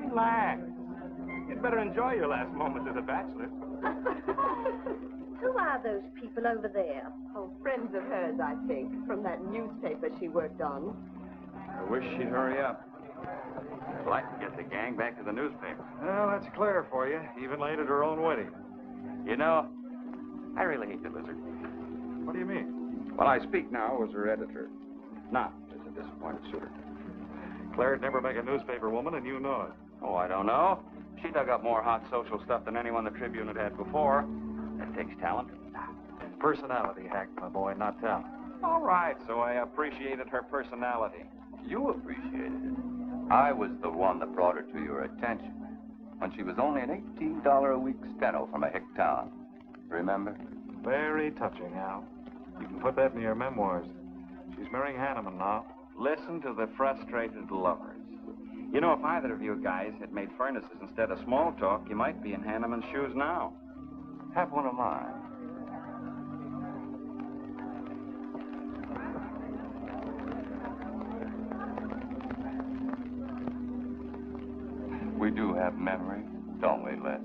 Relax. You'd better enjoy your last moments as a bachelor. Who are those people over there? Oh, friends of hers, I think, from that newspaper she worked on. I wish she'd hurry up. I'd like to get the gang back to the newspaper. Well, that's Claire for you, even late at her own wedding. You know, I really hate the lizard. What do you mean? Well, I speak now as her editor, not as a disappointed suitor. Claire'd never make a newspaper woman, and you know it. Oh, I don't know. She dug up more hot social stuff than anyone the Tribune had before. That takes talent. Personality, Hack, my boy, not talent. All right, so I appreciated her personality. You appreciated it. I was the one that brought her to your attention when she was only an $18 a week steno from a hick town. Remember? Very touching, Al. You can put that in your memoirs. She's marrying Hanneman now. Listen to the frustrated lovers. You know, if either of you guys had made furnaces instead of small talk, you might be in Hanneman's shoes now. Have one of mine. We do have memory, don't we, Les?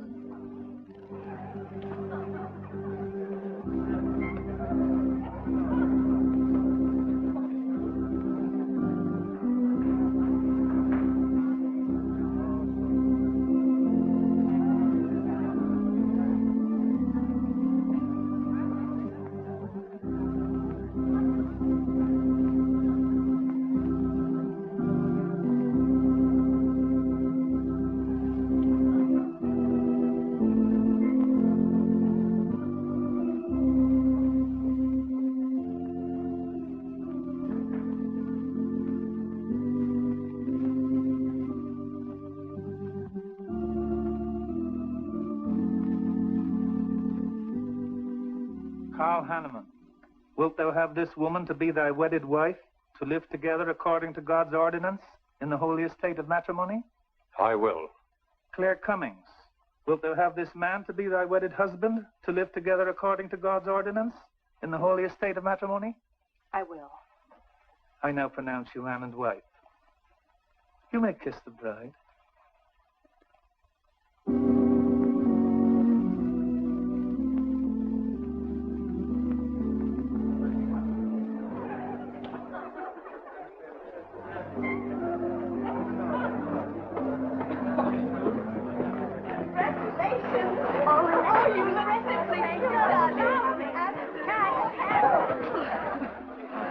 Hanneman, wilt thou have this woman to be thy wedded wife, to live together according to God's ordinance in the holy estate of matrimony? I will. Claire Cummings, wilt thou have this man to be thy wedded husband, to live together according to God's ordinance in the holy estate of matrimony? I will. I now pronounce you man and wife. You may kiss the bride.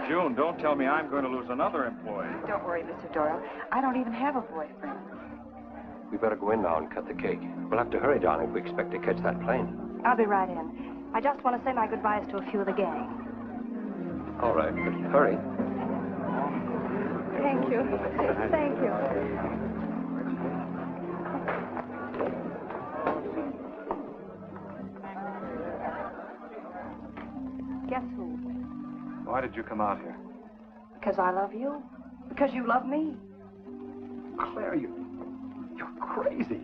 June, don't tell me I'm going to lose another employee. Don't worry, Mr. Doyle. I don't even have a boyfriend. We better go in now and cut the cake. We'll have to hurry, darling, if we expect to catch that plane. I'll be right in. I just want to say my goodbyes to a few of the gang. All right, but hurry. Thank you. Thank you. Guess who? Why did you come out here? Because I love you. Because you love me. Claire, you're crazy.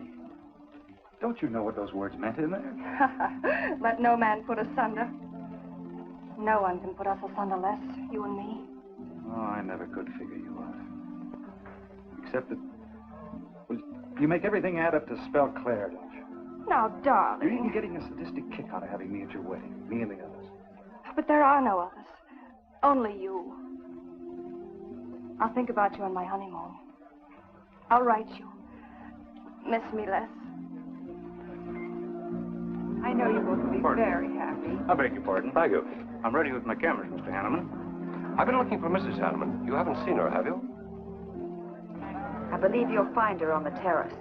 Don't you know what those words meant in there? Let no man put asunder. No one can put us asunder less, you and me. Oh, I never could figure you out. Except that, well, you make everything add up to spell Claire, don't you? Now, darling. You're even getting a sadistic kick out of having me at your wedding, me and the others. But there are no others. Only you. I'll think about you on my honeymoon. I'll write you. Miss me less. I know you both will be very happy. I beg your pardon. Thank you. I'm ready with my cameras, Mr. Hanneman. I've been looking for Mrs. Hanneman. You haven't seen her, have you? I believe you'll find her on the terrace.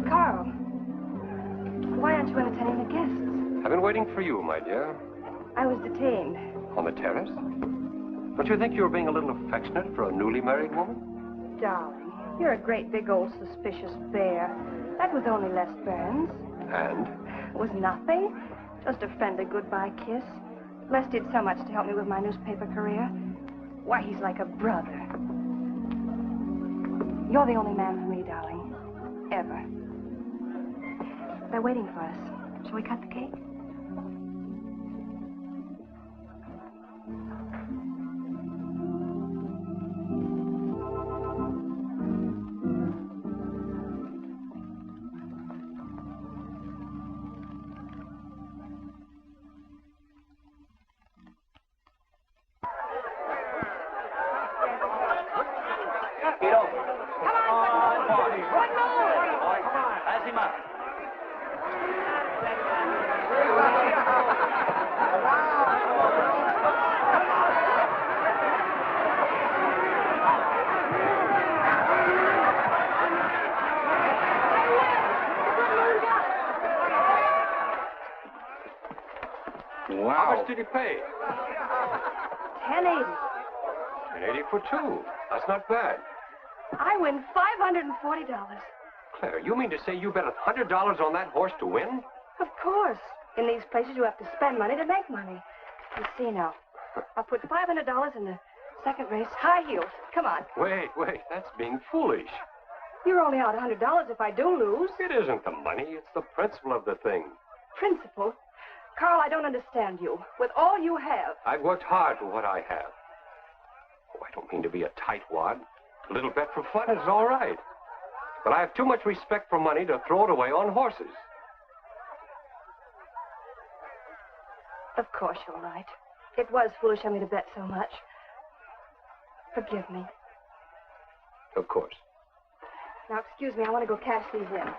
Carl, why aren't you entertaining the guests? I've been waiting for you, my dear. I was detained. On the terrace? Don't you think you were being a little affectionate for a newly married woman? Darling, you're a great big old suspicious bear. That was only Les Burns. And? It was nothing. Just a friendly goodbye kiss. Les did so much to help me with my newspaper career. Why, he's like a brother. You're the only man for me, darling. Ever. They're waiting for us. Shall we cut the cake? Wow. How much did he pay? $10.80. $10.80 for two. That's not bad. I win $540. Claire, you mean to say you bet $100 on that horse to win? Of course. In these places, you have to spend money to make money. You see now. I'll put $500 in the second race, high heels. Come on. Wait. That's being foolish. You're only out $100 if I do lose. It isn't the money. It's the principle of the thing. Principle? Carl, I don't understand you. With all you have. I've worked hard for what I have. Oh, I don't mean to be a tightwad. A little bet for fun is all right. But I have too much respect for money to throw it away on horses. Of course you're right. It was foolish of me to bet so much. Forgive me. Of course. Now, excuse me, I want to go cash these in.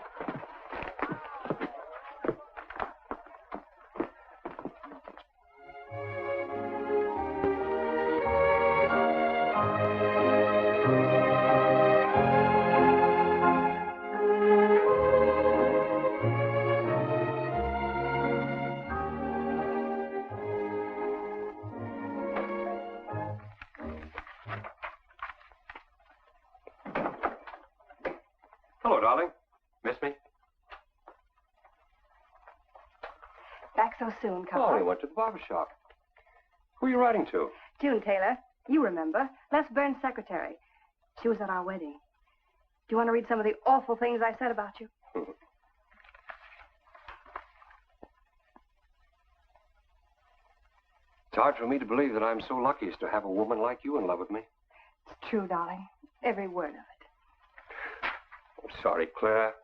Hello, darling. Miss me? Back so soon, Oh, Carl. we went to the barber shop. Who are you writing to? June Taylor. You remember. Les Burns' secretary. She was at our wedding. Do you want to read some of the awful things I said about you? It's hard for me to believe that I'm so lucky as to have a woman like you in love with me. It's true, darling. Every word of it. I'm sorry, Claire.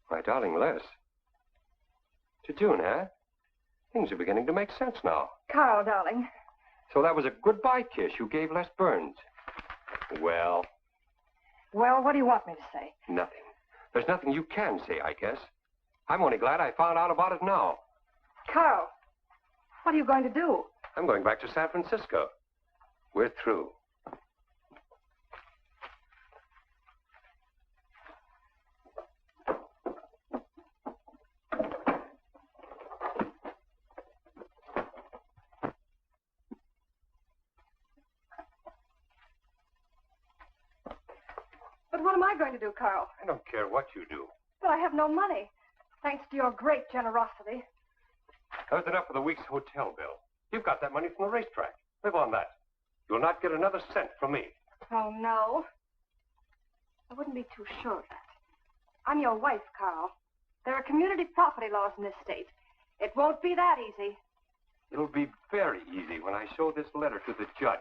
My darling Les. To June, huh? Things are beginning to make sense now. Carl, darling. So that was a goodbye kiss you gave Les Burns. Well, Well, what do you want me to say? nothing. There's nothing you can say, I guess. I'm only glad I found out about it now. Carl, what are you going to do? I'm going back to San Francisco. We're through. But what am I going to do, Carl? I don't care what you do. But I have no money. Thanks to your great generosity. There's enough for the week's hotel bill. You've got that money from the racetrack. Live on that. You'll not get another cent from me. Oh, no. I wouldn't be too sure of that. I'm your wife, Carl. There are community property laws in this state. It won't be that easy. It'll be very easy when I show this letter to the judge.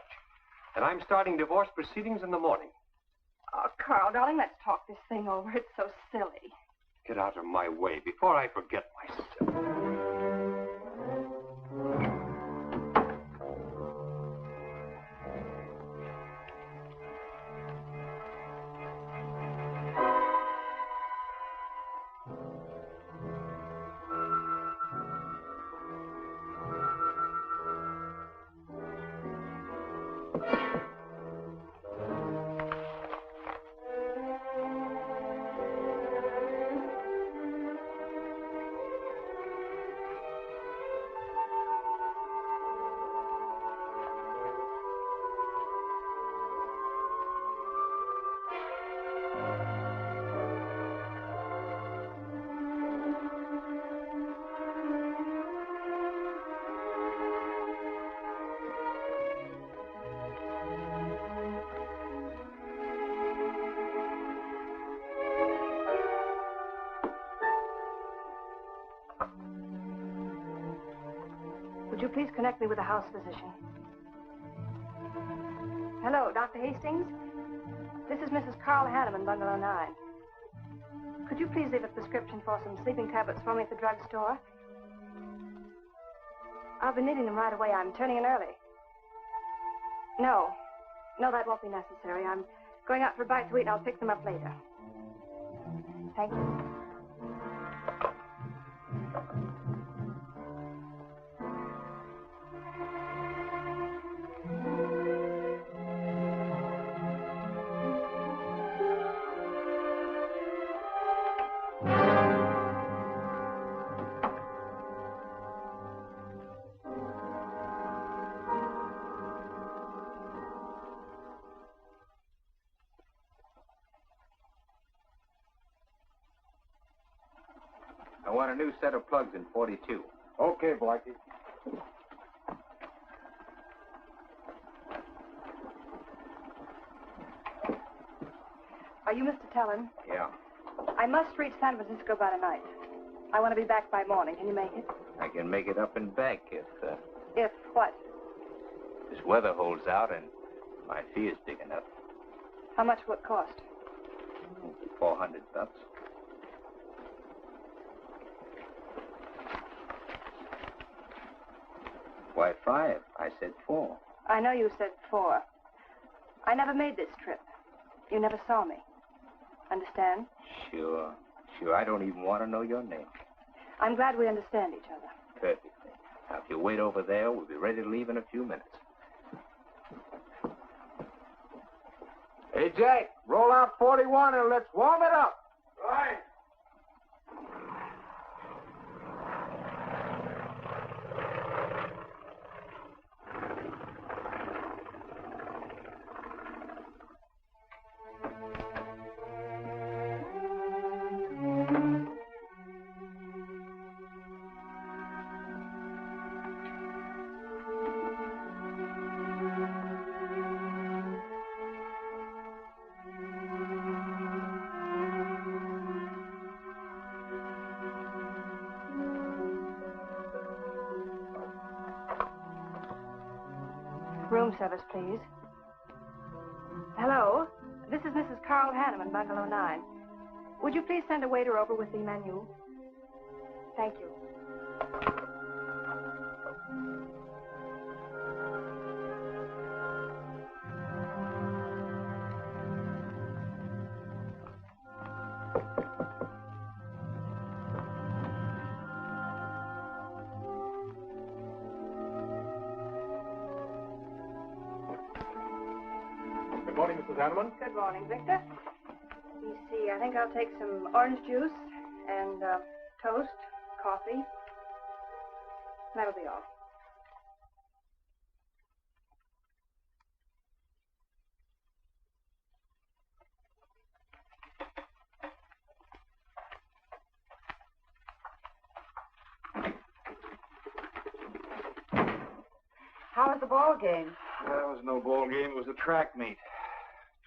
And I'm starting divorce proceedings in the morning. Oh, Carl, darling, let's talk this thing over. It's so silly. Get out of my way before I forget myself. Would you please connect me with a house physician? Hello, Dr. Hastings? This is Mrs. Carl Hanneman, Bungalow 9. Could you please leave a prescription for some sleeping tablets for me at the drugstore? I'll be needing them right away. I'm turning in early. No, that won't be necessary. I'm going out for a bite to eat, and I'll pick them up later. Thank you. I want a new set of plugs in 42. Okay, Blackie. Are you Mr. Tellin? Yeah. I must reach San Francisco by tonight. I want to be back by morning. Can you make it? I can make it up and back if If what? this weather holds out and my fee is big enough. How much will it cost? $400. Why 5? I said 4. I know you said 4. I never made this trip. You never saw me. Understand? Sure. I don't even want to know your name. I'm glad we understand each other. Perfectly. Now, if you wait over there, we'll be ready to leave in a few minutes. Hey, Jack, roll out 41 and let's warm it up. Right. Room service, please. Hello. This is Mrs. Carl Hanneman, Bungalow 9. Would you please send a waiter over with the menu? Thank you. Good morning, Mrs. Hanneman. Good morning, Victor. Let me see. I think I'll take some orange juice and toast, coffee. That'll be all. How was the ball game? That was no ball game. It was a track meet.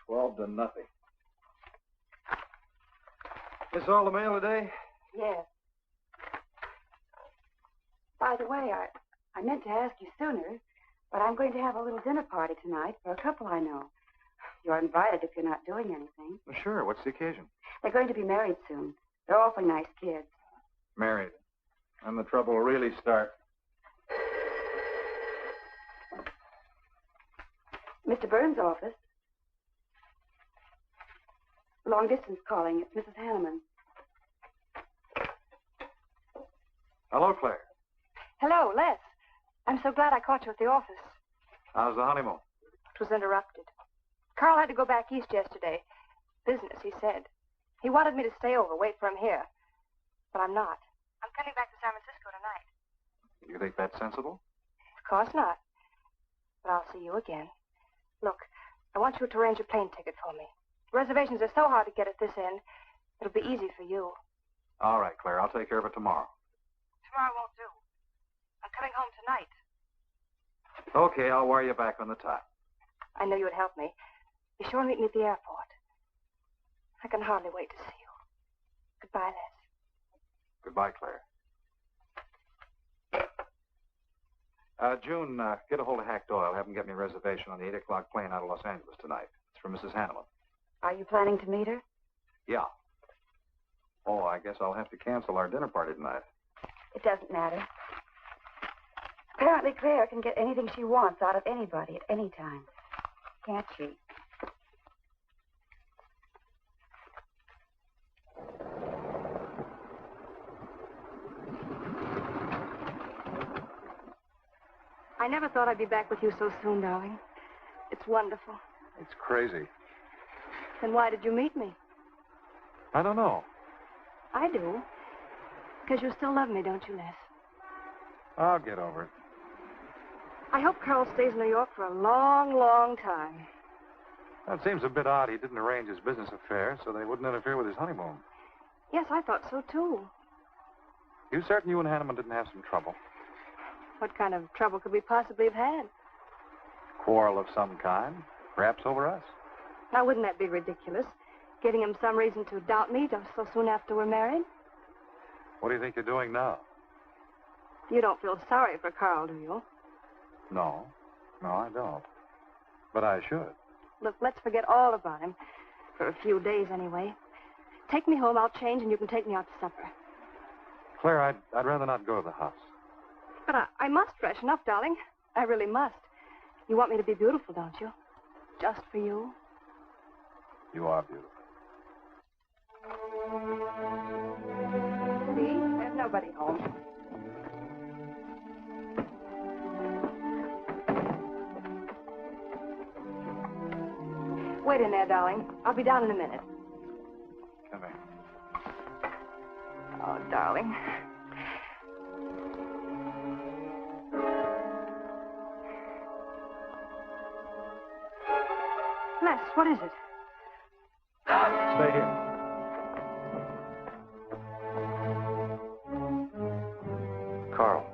12-0. This all the mail today? Yes. By the way, I meant to ask you sooner, but I'm going to have a little dinner party tonight for a couple I know. You're invited if you're not doing anything. Well, sure. What's the occasion? They're going to be married soon. They're awfully nice kids. Married. And the trouble will really start. Mr. Burns' office. Long distance calling. It's Mrs. Hanneman. Hello, Claire. Hello, Les. I'm so glad I caught you at the office. How's the honeymoon? It was interrupted. Carl had to go back east yesterday. Business, he said. He wanted me to stay over, wait for him here. But I'm not. I'm coming back to San Francisco tonight. You think that's sensible? Of course not. But I'll see you again. Look, I want you to arrange a plane ticket for me. Reservations are so hard to get at this end, it'll be easy for you. All right, Claire. I'll take care of it tomorrow. Tomorrow won't do. I'm coming home tonight. Okay, I'll wire you back on the top. I know you would help me. Be sure and meet me at the airport. I can hardly wait to see you. Goodbye, Les. Goodbye, Claire. June, get a hold of Hack Doyle. Have him get me a reservation on the 8 o'clock plane out of Los Angeles tonight. It's for Mrs. Hanneman. Are you planning to meet her? Yeah. Oh, I guess I'll have to cancel our dinner party tonight. It doesn't matter. Apparently, Claire can get anything she wants out of anybody at any time. Can't she? I never thought I'd be back with you so soon, darling. It's wonderful. It's crazy. Then why did you meet me? I don't know. I do. Because you still love me, don't you, Les? I'll get over it. I hope Carl stays in New York for a long, long time. That seems a bit odd. He didn't arrange his business affairs so they wouldn't interfere with his honeymoon. Yes, I thought so, too. You certain you and Hanneman didn't have some trouble? What kind of trouble could we possibly have had? Quarrel of some kind, perhaps over us. Now, wouldn't that be ridiculous? Giving him some reason to doubt me just so soon after we're married? What do you think you're doing now? You don't feel sorry for Carl, do you? No, I don't. But I should. Look, let's forget all about him. For a few days, anyway. Take me home, I'll change, and you can take me out to supper. Claire, I'd rather not go to the house. But I must freshen up, darling. I really must. You want me to be beautiful, don't you? Just for you. You are beautiful. See? There's nobody home. Wait in there, darling. I'll be down in a minute. Come here. Oh, darling. Les, what is it? Stay here. Carl.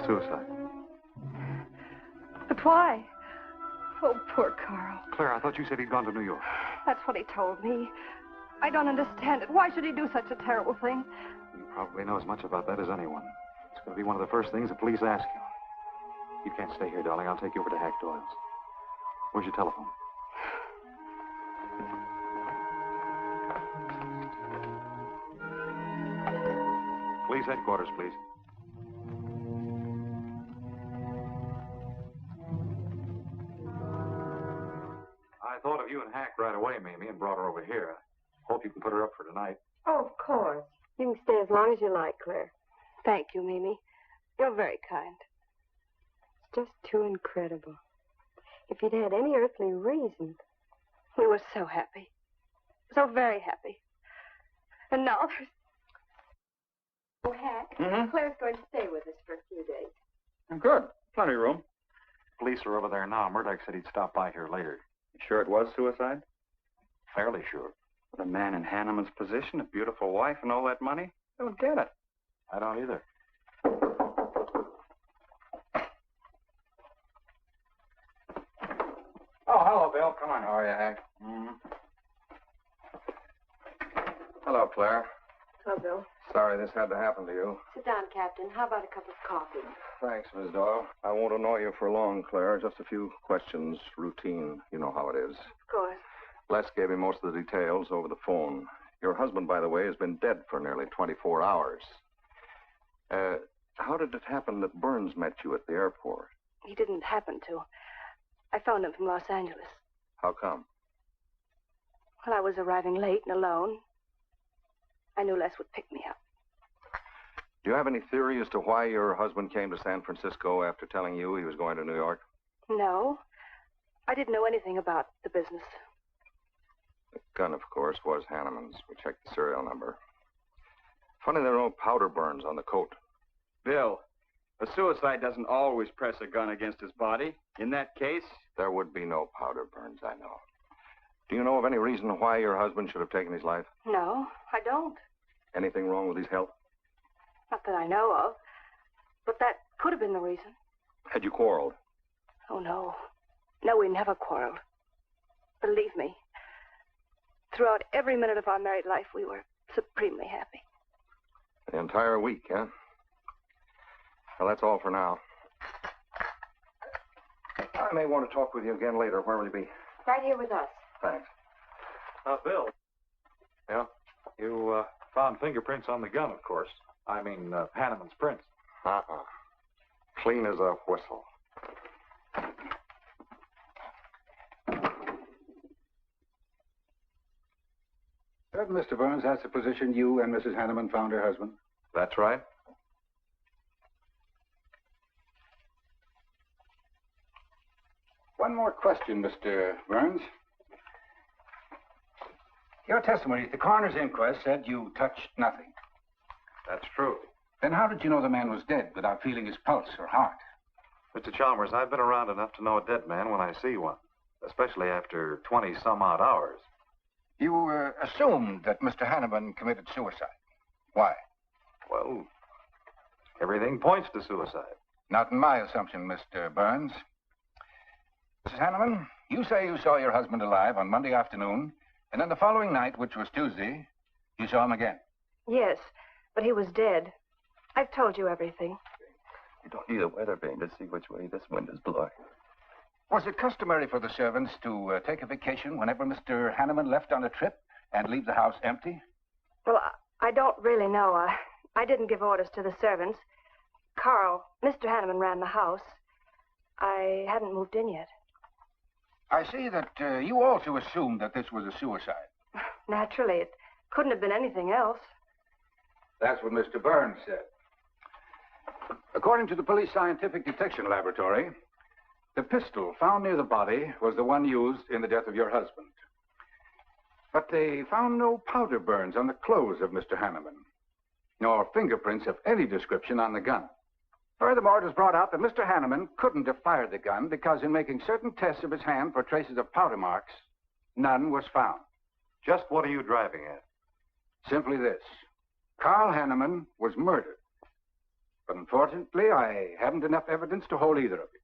Suicide. But why? Oh, poor Carl. Claire, I thought you said he'd gone to New York. That's what he told me. I don't understand it. Why should he do such a terrible thing? You probably know as much about that as anyone. It's going to be one of the first things the police ask you. You can't stay here, darling. I'll take you over to Hack Doyle's. Where's your telephone? Police headquarters, please. I thought of you and Hack right away, Mamie, and brought her over here. Hope you can put her up for tonight. Oh, of course. You can stay as long as you like, Claire. Thank you, Mimi. You're very kind. It's just too incredible. If you'd had any earthly reason. We were so happy. So very happy. And now there's... Oh, Hack, Mm-hmm. Claire's going to stay with us for a few days. Good. Plenty of room. Police are over there now. Murdoch said he'd stop by here later. You sure it was suicide? Fairly sure. With a man in Hanneman's position, a beautiful wife, and all that money? I don't get it. I don't either. Oh, hello, Bill. Come on. How are you, Hank? Hello, Claire. Hello, Bill. Sorry this had to happen to you. Sit down, Captain. How about a cup of coffee? Thanks, Miss Doyle. I won't annoy you for long, Claire. Just a few questions. Routine. You know how it is. Of course. Les gave me most of the details over the phone. Your husband, by the way, has been dead for nearly 24 hours. How did it happen that Burns met you at the airport? He didn't happen to. I phoned him from Los Angeles. How come? Well, I was arriving late and alone. I knew Les would pick me up. Do you have any theory as to why your husband came to San Francisco after telling you he was going to New York? No. I didn't know anything about the business. The gun, of course, was Hanneman's. We checked the serial number. Funny there are no powder burns on the coat. Bill, a suicide doesn't always press a gun against his body. In that case... There would be no powder burns, I know. Do you know of any reason why your husband should have taken his life? No, I don't. Anything wrong with his health? Not that I know of. But that could have been the reason. Had you quarreled? Oh, no. No, we never quarreled. Believe me. Throughout every minute of our married life, we were supremely happy. The entire week, huh? Well, that's all for now. I may want to talk with you again later. Where will you be? Right here with us. Thanks. Bill. Yeah? You found fingerprints on the gun, of course. I mean, Hanneman's prints. Clean as a whistle. Mr. Burns, that's the position you and Mrs. Hanneman found her husband? That's right. One more question, Mr. Burns. Your testimony at the coroner's inquest said you touched nothing. That's true. Then how did you know the man was dead without feeling his pulse or heart? Mr. Chalmers, I've been around enough to know a dead man when I see one, especially after 20-some-odd hours. You assumed that Mr. Hanneman committed suicide. Why? Well, everything points to suicide. Not in my assumption, Mr. Burns. Mrs. Hanneman, you say you saw your husband alive on Monday afternoon, and then the following night, which was Tuesday, you saw him again. Yes, but he was dead. I've told you everything. You don't need a weather vane to see which way this wind is blowing. Was it customary for the servants to take a vacation whenever Mr. Hanneman left on a trip and leave the house empty? Well, I don't really know. I didn't give orders to the servants. Carl, Mr. Hanneman ran the house. I hadn't moved in yet. I see that you also assumed that this was a suicide. Naturally, it couldn't have been anything else. That's what Mr. Burns said. According to the Police Scientific Detection Laboratory, the pistol found near the body was the one used in the death of your husband. But they found no powder burns on the clothes of Mr. Hanneman, nor fingerprints of any description on the gun. Furthermore, it was brought out that Mr. Hanneman couldn't have fired the gun because in making certain tests of his hand for traces of powder marks, none was found. Just what are you driving at? Simply this. Carl Hanneman was murdered. But unfortunately, I haven't enough evidence to hold either of you.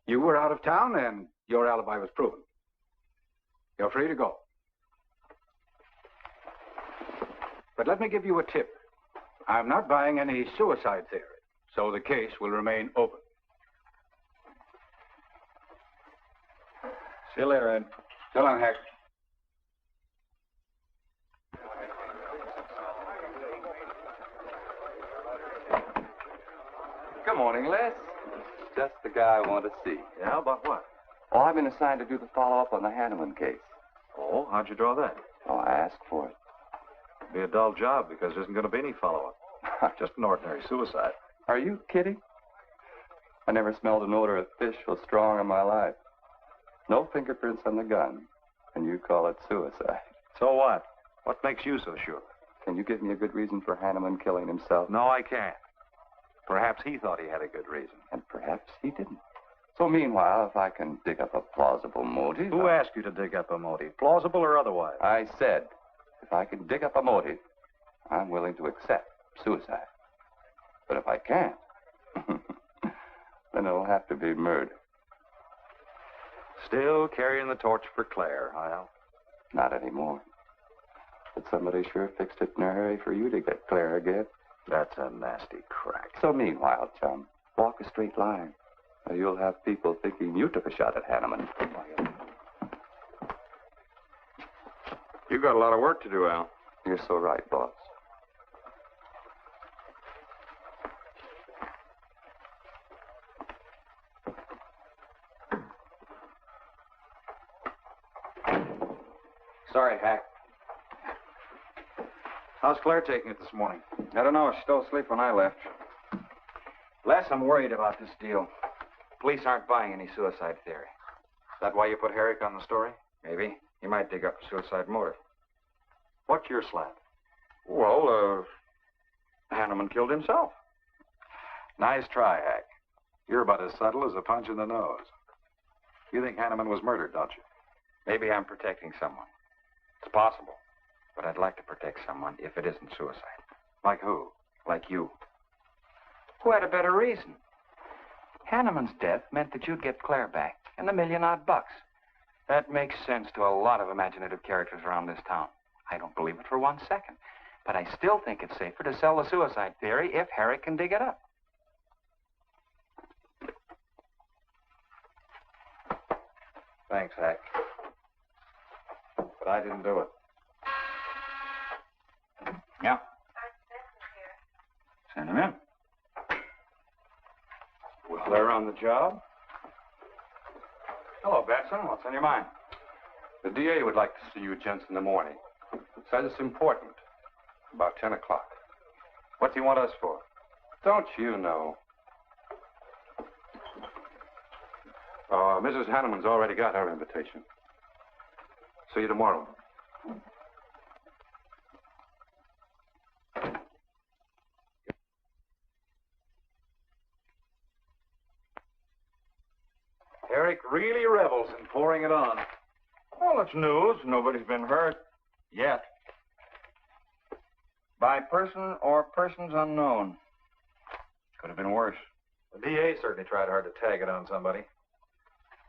You were out of town, and your alibi was proven. You're free to go. But let me give you a tip. I'm not buying any suicide theory, so the case will remain open. See you later, Ed. So long, Hack. Good morning, Les. Just the guy I want to see. Yeah, about what? Oh, I've been assigned to do the follow-up on the Hanneman case. Oh, how'd you draw that? Oh, I asked for it. It'd be a dull job because there isn't going to be any follow-up. Just an ordinary suicide. Are you kidding? I never smelled an odor of fish so strong in my life. No fingerprints on the gun, and you call it suicide. So what? What makes you so sure? Can you give me a good reason for Hanneman killing himself? No, I can't. Perhaps he thought he had a good reason. And perhaps he didn't. So meanwhile, if I can dig up a plausible motive... Who asked you to dig up a motive, plausible or otherwise? I said, if I can dig up a motive, I'm willing to accept suicide. But if I can't, then it'll have to be murder. Still carrying the torch for Claire, huh? Not anymore. But somebody sure fixed it in a hurry for you to get Claire again. That's a nasty crack. So meanwhile, chum, walk a straight line. Or you'll have people thinking you took a shot at Hanneman. You got a lot of work to do, Al. You're so right, boss. Sorry, Hack. How's Claire taking it this morning? I don't know. She still asleep when I left. Les, I'm worried about this deal. Police aren't buying any suicide theory. Is that why you put Herrick on the story? Maybe. He might dig up a suicide motive. What's your slant? Well, Hanneman killed himself. Nice try, Hack. You're about as subtle as a punch in the nose. You think Hanneman was murdered, don't you? Maybe I'm protecting someone. It's possible. But I'd like to protect someone if it isn't suicide. Like who? Like you. Who had a better reason? Hanneman's death meant that you'd get Claire back and the $1 million odd. That makes sense to a lot of imaginative characters around this town. I don't believe it for 1 second. But I still think it's safer to sell the suicide theory if Herrick can dig it up. Thanks, Hack. But I didn't do it. Yeah. Send him in. Was Claire on the job? Hello, Batson. What's on your mind? The DA would like to see you gents in the morning. Says it's important. About 10 o'clock. What's he want us for? Don't you know? Mrs. Hanneman's already got her invitation. See you tomorrow. really revels in pouring it on. Well, it's news. Nobody's been hurt. Yet. By person or persons unknown. Could have been worse. The DA certainly tried hard to tag it on somebody.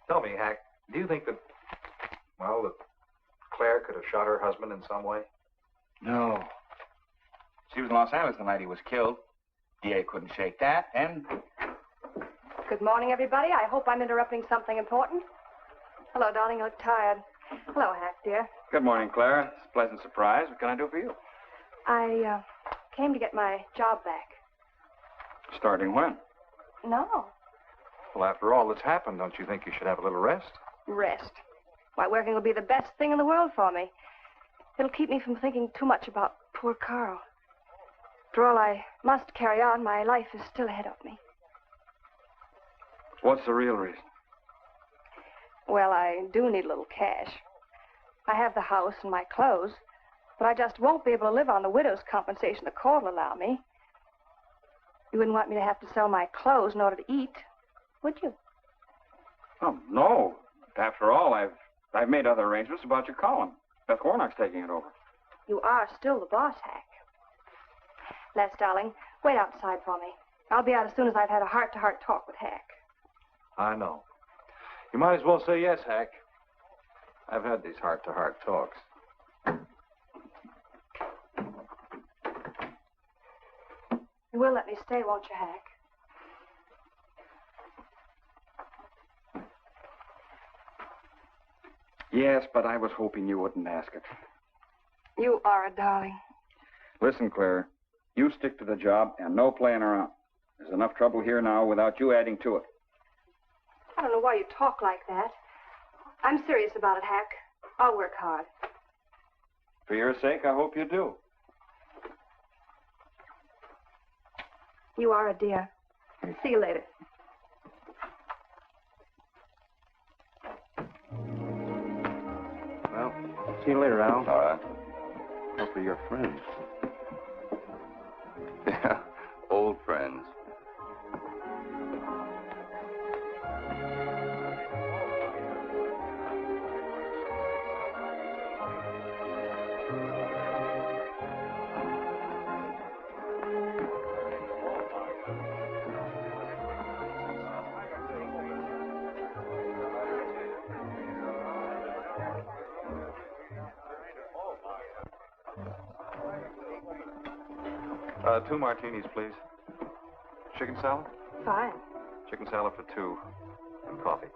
Tell me, Hack, do you think that, well, that Claire could have shot her husband in some way? No. She was in Los Angeles the night he was killed. DA couldn't shake that, and... Good morning, everybody. I hope I'm interrupting something important. Hello, darling. You look tired. Hello, Hack, dear. Good morning, Clara. It's a pleasant surprise. What can I do for you? I came to get my job back. Starting when? No. Well, after all that's happened, don't you think you should have a little rest? Rest. Why, working will be the best thing in the world for me. It'll keep me from thinking too much about poor Carl. After all, I must carry on. My life is still ahead of me. What's the real reason? Well, I do need a little cash. I have the house and my clothes, but I just won't be able to live on the widow's compensation the court will allow me. You wouldn't want me to have to sell my clothes in order to eat, would you? Oh, no. After all, I've made other arrangements about your column. Beth Warnock's taking it over. You are still the boss, Hack. Les, darling, wait outside for me. I'll be out as soon as I've had a heart-to-heart talk with Hack. I know. You might as well say yes, Hack. I've had these heart-to-heart talks. You will let me stay, won't you, Hack? Yes, but I was hoping you wouldn't ask it. You are a darling. Listen, Claire, you stick to the job and no playing around. There's enough trouble here now without you adding to it. I don't know why you talk like that. I'm serious about it, Hack. I'll work hard. For your sake, I hope you do. You are a dear. See you later. Well, see you later, Al. All right. Hope you're your friends. Yeah, old friends. Two martinis, please. Chicken salad? Fine. Chicken salad for two. And coffee.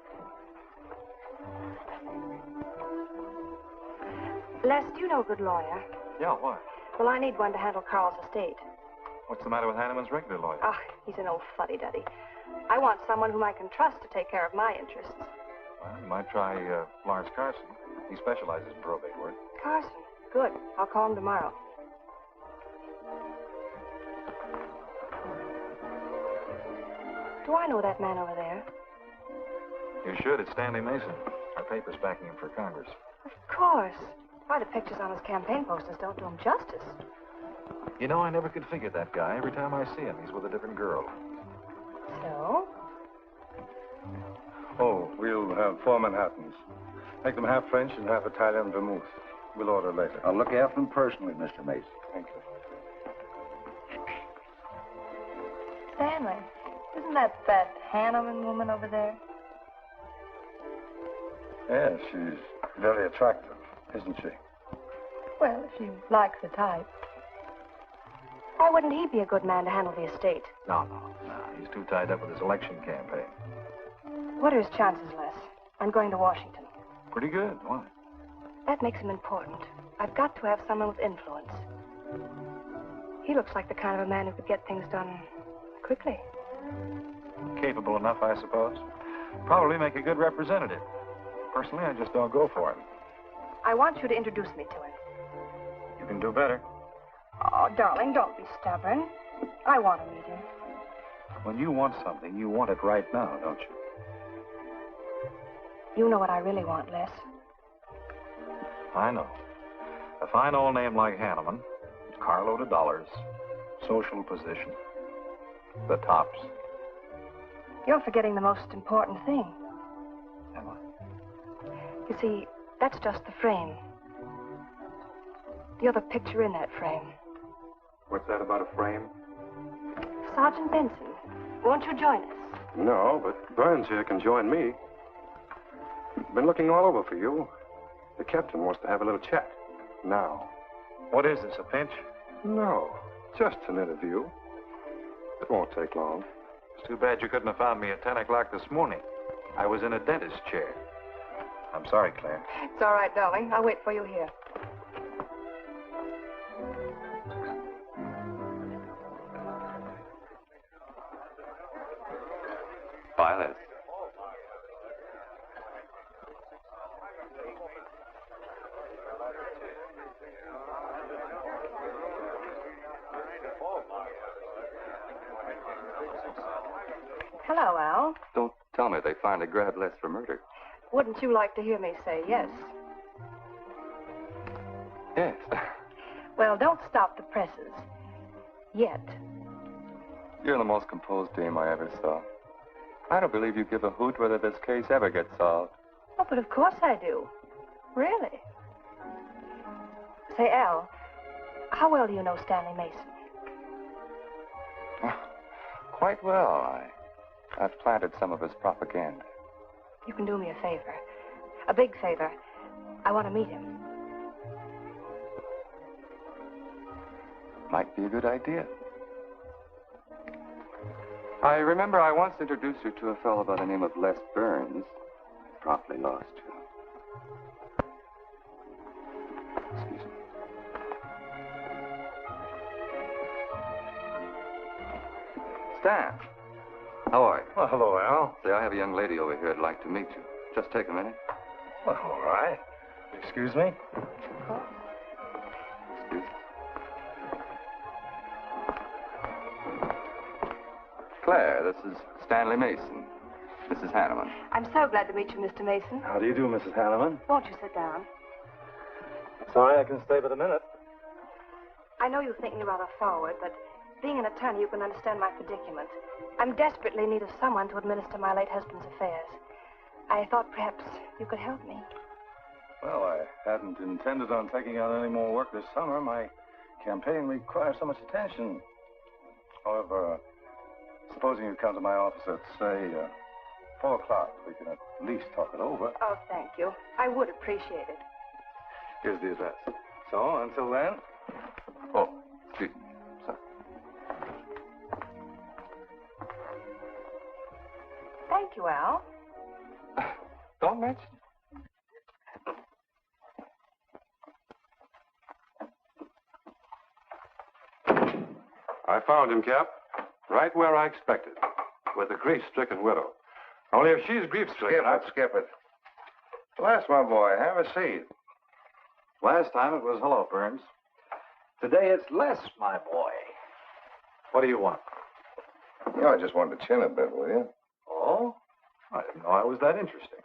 Les, do you know a good lawyer? Yeah, why? Well, I need one to handle Carl's estate. What's the matter with Hanneman's regular lawyer? Ah, he's an old fuddy-duddy. I want someone whom I can trust to take care of my interests. Well, you might try Lawrence Carson. He specializes in probate work. Carson? Good. I'll call him tomorrow. Do I know that man over there? You should. It's Stanley Mason. Our paper's backing him for Congress. Of course. Why, the pictures on his campaign posters don't do him justice. You know, I never could figure that guy. Every time I see him, he's with a different girl. So? Oh, we'll have 4 Manhattans. Make them half French and half Italian vermouth. We'll order later. I'll look after them personally, Mr. Mason. Thank you. Stanley, isn't that Hanneman woman over there? Yes, she's very attractive, isn't she? Well, if you like the type. Why wouldn't he be a good man to handle the estate? No. He's too tied up with his election campaign. What are his chances, Les? I'm going to Washington. Pretty good. Why? That makes him important. I've got to have someone with influence. He looks like the kind of a man who could get things done quickly. Capable enough, I suppose. Probably make a good representative. Personally, I just don't go for him. I want you to introduce me to him. You can do better. Oh, darling, don't be stubborn. I want to meet him. When you want something, you want it right now, don't you? You know what I really want, Les. I know. A fine old name like Hanneman, carload of dollars, social position, the tops. You're forgetting the most important thing. am I? You see, that's just the frame. You're the picture in that frame. What's that about a frame? Sergeant Benson, won't you join us? No, but Burns here can join me. Been looking all over for you. The captain wants to have a little chat. Now. What is this, a pinch? No, just an interview. It won't take long. It's too bad you couldn't have found me at 10 o'clock this morning. I was in a dentist's chair. I'm sorry, Claire. It's all right, darling. I'll wait for you here. Violet. Hello, Al. Don't tell me they finally grabbed Les for murder. Wouldn't you like to hear me say yes? Yes. Well, don't stop the presses. Yet. You're the most composed dame I ever saw. I don't believe you give a hoot whether this case ever gets solved. Oh, but of course I do. Really. Say, Al, how well do you know Stanley Mason? Quite well. I've planted some of his propaganda. You can do me a favor. A big favor. I want to meet him. Might be a good idea. I remember I once introduced you to a fellow by the name of Les Burns. Promptly lost you. Excuse me. Stan, how are you? Well, hello, Al. Say, I have a young lady over here I'd like to meet you. Just take a minute. Well, all right. Excuse me? Excuse me. Claire, this is Stanley Mason. Mrs. Hanneman. I'm so glad to meet you, Mr. Mason. How do you do, Mrs. Hanneman? Won't you sit down? Sorry, I can stay but a minute. I know you think me rather forward, but being an attorney, you can understand my predicament. I'm desperately in need of someone to administer my late husband's affairs. I thought perhaps you could help me. Well, I hadn't intended on taking on any more work this summer. My campaign requires so much attention. However, supposing you come to my office at, say, 4 o'clock, we can at least talk it over. Oh, thank you. I would appreciate it. Here's the address. So, until then... Oh, excuse me. Sorry. Thank you, Al. Don't mention it. I found him, Cap. Right where I expected. With a grief-stricken widow. Only if she's grief-stricken... Skip it. Les, my boy, have a seat. Last time it was hello, Burns. Today it's Les, my boy. What do you want? You know, I just wanted to chin a bit, will you? Oh? I didn't know I was that interesting.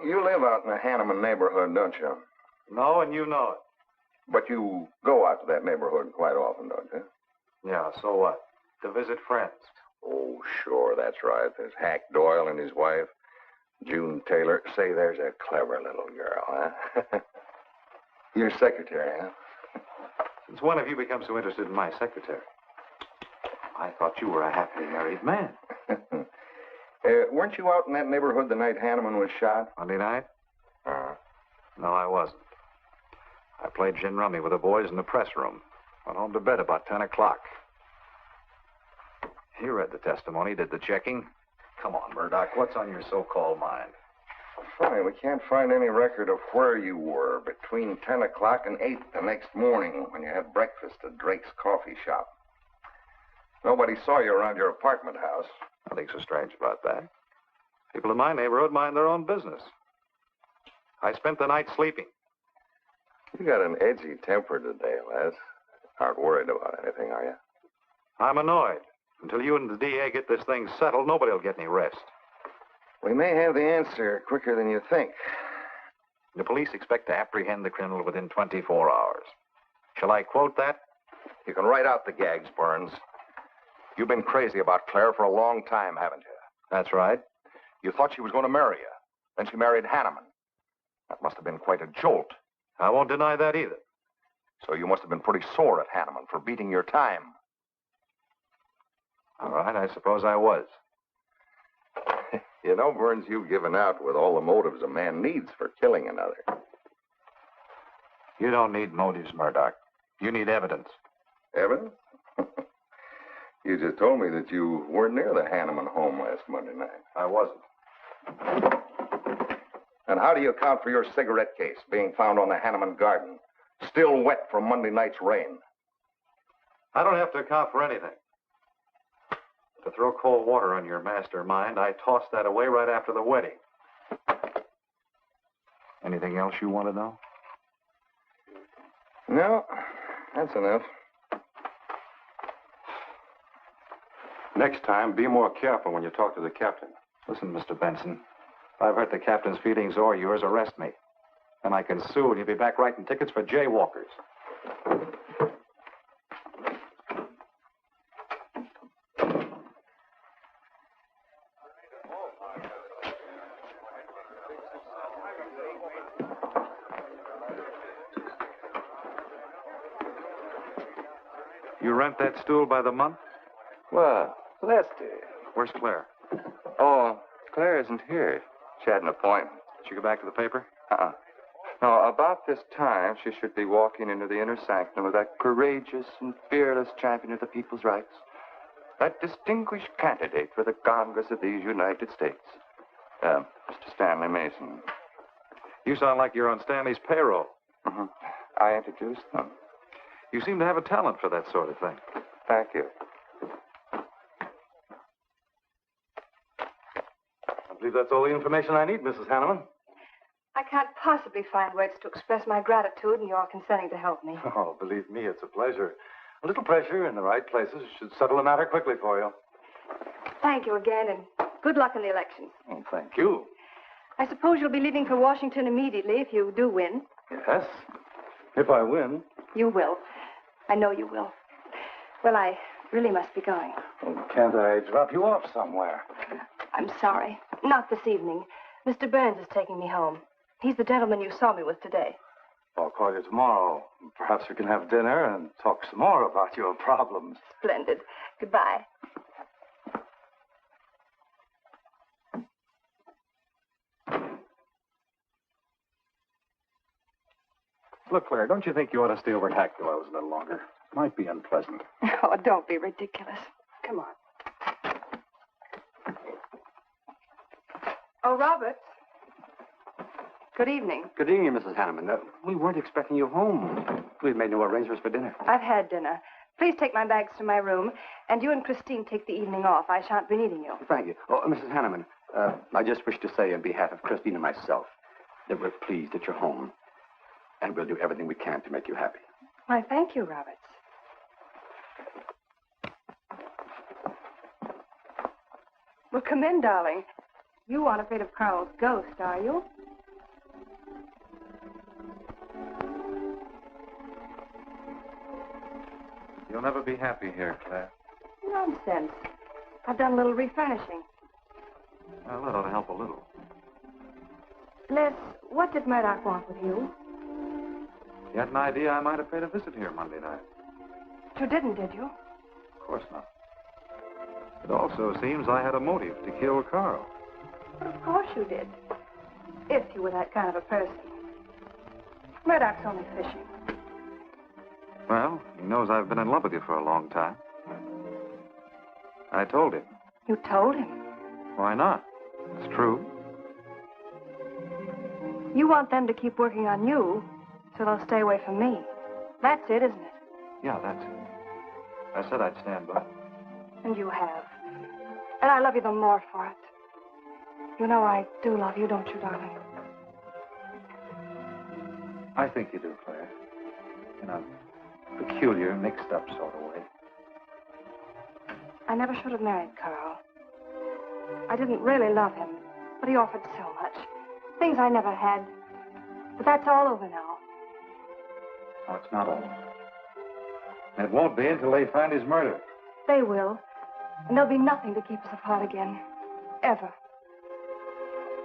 You live out in the Hanneman neighborhood, don't you? No, and you know it. But you go out to that neighborhood quite often, don't you? Yeah, so what? To visit friends. Oh, sure, that's right. There's Hack Doyle and his wife, June Taylor. Say, there's a clever little girl, huh? Your secretary, huh? Since when have you become so interested in my secretary? I thought you were a happily married man. Weren't you out in that neighborhood the night Hanneman was shot? Monday night? No, I wasn't. I played gin rummy with the boys in the press room. Went home to bed about 10 o'clock. You read the testimony, did the checking. Come on, Murdoch, what's on your so-called mind? Funny, we can't find any record of where you were between 10 o'clock and 8 the next morning when you had breakfast at Drake's coffee shop. Nobody saw you around your apartment house. Nothing so strange about that. People in my neighborhood mind their own business. I spent the night sleeping. You got an edgy temper today, Les. Aren't worried about anything, are you? I'm annoyed. Until you and the DA get this thing settled, nobody will get any rest. We may have the answer quicker than you think. The police expect to apprehend the criminal within 24 hours. Shall I quote that? You can write out the gags, Burns. You've been crazy about Claire for a long time, haven't you? That's right. You thought she was going to marry you. Then she married Hanneman. That must have been quite a jolt. I won't deny that either. So you must have been pretty sore at Hanneman for beating your time. All right, I suppose I was. You know, Burns, you've given out with all the motives a man needs for killing another. You don't need motives, Murdoch. You need evidence. Evidence? You just told me that you weren't near the Hanneman home last Monday night. I wasn't. And how do you account for your cigarette case being found on the Hanneman garden, still wet from Monday night's rain? I don't have to account for anything. To throw cold water on your mastermind, I tossed that away right after the wedding. Anything else you want to know? No, that's enough. Next time, be more careful when you talk to the captain. Listen, Mr. Benson, if I've hurt the captain's feelings or yours, arrest me. Then I can sue and you'll be back writing tickets for jaywalkers. You rent that stool by the month? Well, Lester. Where's Claire? Oh, Claire isn't here. She had an appointment. Did she go back to the paper? No, about this time, she should be walking into the inner sanctum of that courageous and fearless champion of the people's rights. That distinguished candidate for the Congress of these United States. Mr. Stanley Mason. You sound like you're on Stanley's payroll. Mm-hmm. I introduced them. You seem to have a talent for that sort of thing. Thank you. I believe that's all the information I need, Mrs. Hanneman. I can't possibly find words to express my gratitude in your consenting to help me. Oh, believe me, it's a pleasure. A little pressure in the right places should settle the matter quickly for you. Thank you again, and good luck in the election. Oh, thank you. I suppose you'll be leaving for Washington immediately if you do win. Yes, if I win. You will. I know you will. Well, I really must be going. Oh, can't I drop you off somewhere? I'm sorry. Not this evening. Mr. Burns is taking me home. He's the gentleman you saw me with today. I'll call you tomorrow. Perhaps we can have dinner and talk some more about your problems. Splendid. Goodbye. Look, Claire, don't you think you ought to stay over at Hackdale's a little longer? Might be unpleasant. Oh, don't be ridiculous. Come on. Oh, Robert. Good evening. Good evening, Mrs. Hanneman. We weren't expecting you home. We've made no arrangements for dinner. I've had dinner. Please take my bags to my room, and you and Christine take the evening off. I shan't be needing you. Thank you. Oh, Mrs. Hanneman, I just wish to say on behalf of Christine and myself that we're pleased that you're home, and we'll do everything we can to make you happy. Why, thank you, Roberts. Well, come in, darling. You aren't afraid of Carl's ghost, are you? You'll never be happy here, Claire. Nonsense. I've done a little refurnishing. Well, that ought to help a little. Les, what did Murdoch want with you? You had an idea I might have paid a visit here Monday night. You didn't, did you? Of course not. It also seems I had a motive to kill Carl. But of course you did. If you were that kind of a person. Murdoch's only fishing. Well, he knows I've been in love with you for a long time. I told him. You told him? Why not? It's true. You want them to keep working on you, so they'll stay away from me. That's it, isn't it? Yeah, that's it. I said I'd stand by. And you have. And I love you the more for it. You know I do love you, don't you, darling? I think you do, Claire. In a peculiar, mixed-up sort of way. I never should have married Carl. I didn't really love him, but he offered so much. Things I never had. But that's all over now. No, it's not all. And it won't be until they find his murder. They will. And there'll be nothing to keep us apart again. Ever.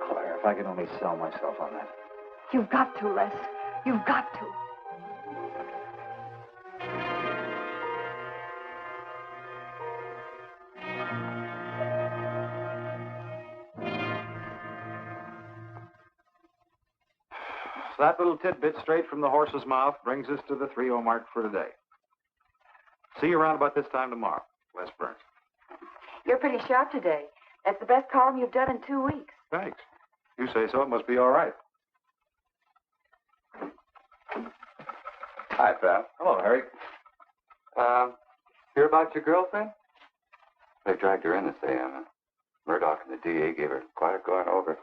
Claire, if I could only sell myself on that. You've got to, Les. You've got to. That little tidbit straight from the horse's mouth brings us to the 3-0 mark for today. See you around about this time tomorrow. Les Burns. You're pretty sharp today. That's the best column you've done in 2 weeks. Thanks. You say so. It must be all right. Hi, pal. Hello, Harry. Hear about your girlfriend? They dragged her in this AM. Murdoch and the DA gave her quite a going over.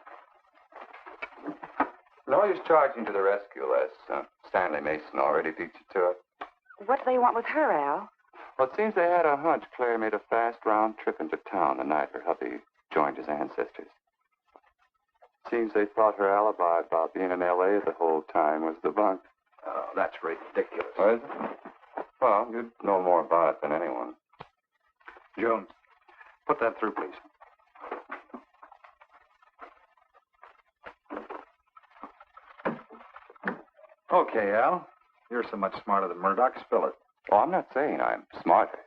No use charging to the rescue, Les. Stanley Mason already beat you to it. What do they want with her, Al? Well, it seems they had a hunch Claire made a fast round trip into town the night her hubby joined his ancestors. Seems they thought her alibi about being in L.A. the whole time was debunked. Oh, that's ridiculous. Oh, is it? Well, you'd know more about it than anyone. Jones, put that through, please. Okay, Al. You're so much smarter than Murdoch. Spill it. Oh, I'm not saying I'm smarter.